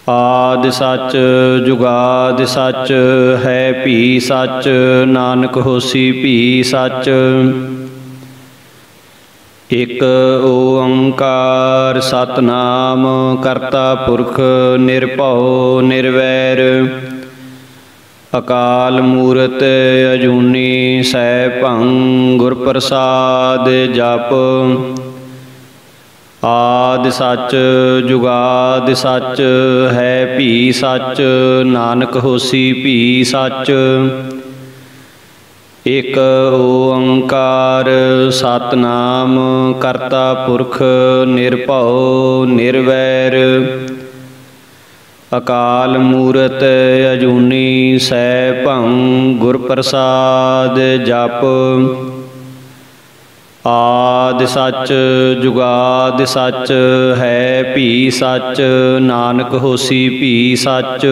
ਆਦਿ ਸੱਚ ਜੁਗਾਦਿ ਸੱਚ ਹੈ ਭੀ ਸੱਚ ਨਾਨਕ ਹੋਸੀ ਭੀ ਸੱਚ। ਇਕ ਓੰਕਾਰ ਸਤਨਾਮ ਕਰਤਾ ਪੁਰਖ ਨਿਰਭਉ ਨਿਰਵੈਰ ਅਕਾਲ ਮੂਰਤ ਅਜੂਨੀ ਸੈਭੰ ਗੁਰ ਪ੍ਰਸਾਦ ਜਪ। ਆਦਿ ਸੱਚ ਜੁਗਾਦਿ ਸੱਚ ਹੈ ਭੀ ਸੱਚ ਨਾਨਕ ਹੋਸੀ ਭੀ ਸੱਚ। ਇਕ ਓੰਕਾਰ ਸਤਨਾਮ ਕਰਤਾ ਪੁਰਖ ਨਿਰਭਉ ਨਿਰਵੈਰ ਅਕਾਲ ਮੂਰਤ ਅਜੂਨੀ ਸੈਭੰ ਗੁਰ ਪ੍ਰਸਾਦ ਜਪ। ਆਦਿ ਸੱਚ ਜੁਗਾਦਿ ਸੱਚ ਹੈ ਭੀ ਸੱਚ ਨਾਨਕ ਹੋਸੀ ਭੀ ਸੱਚ।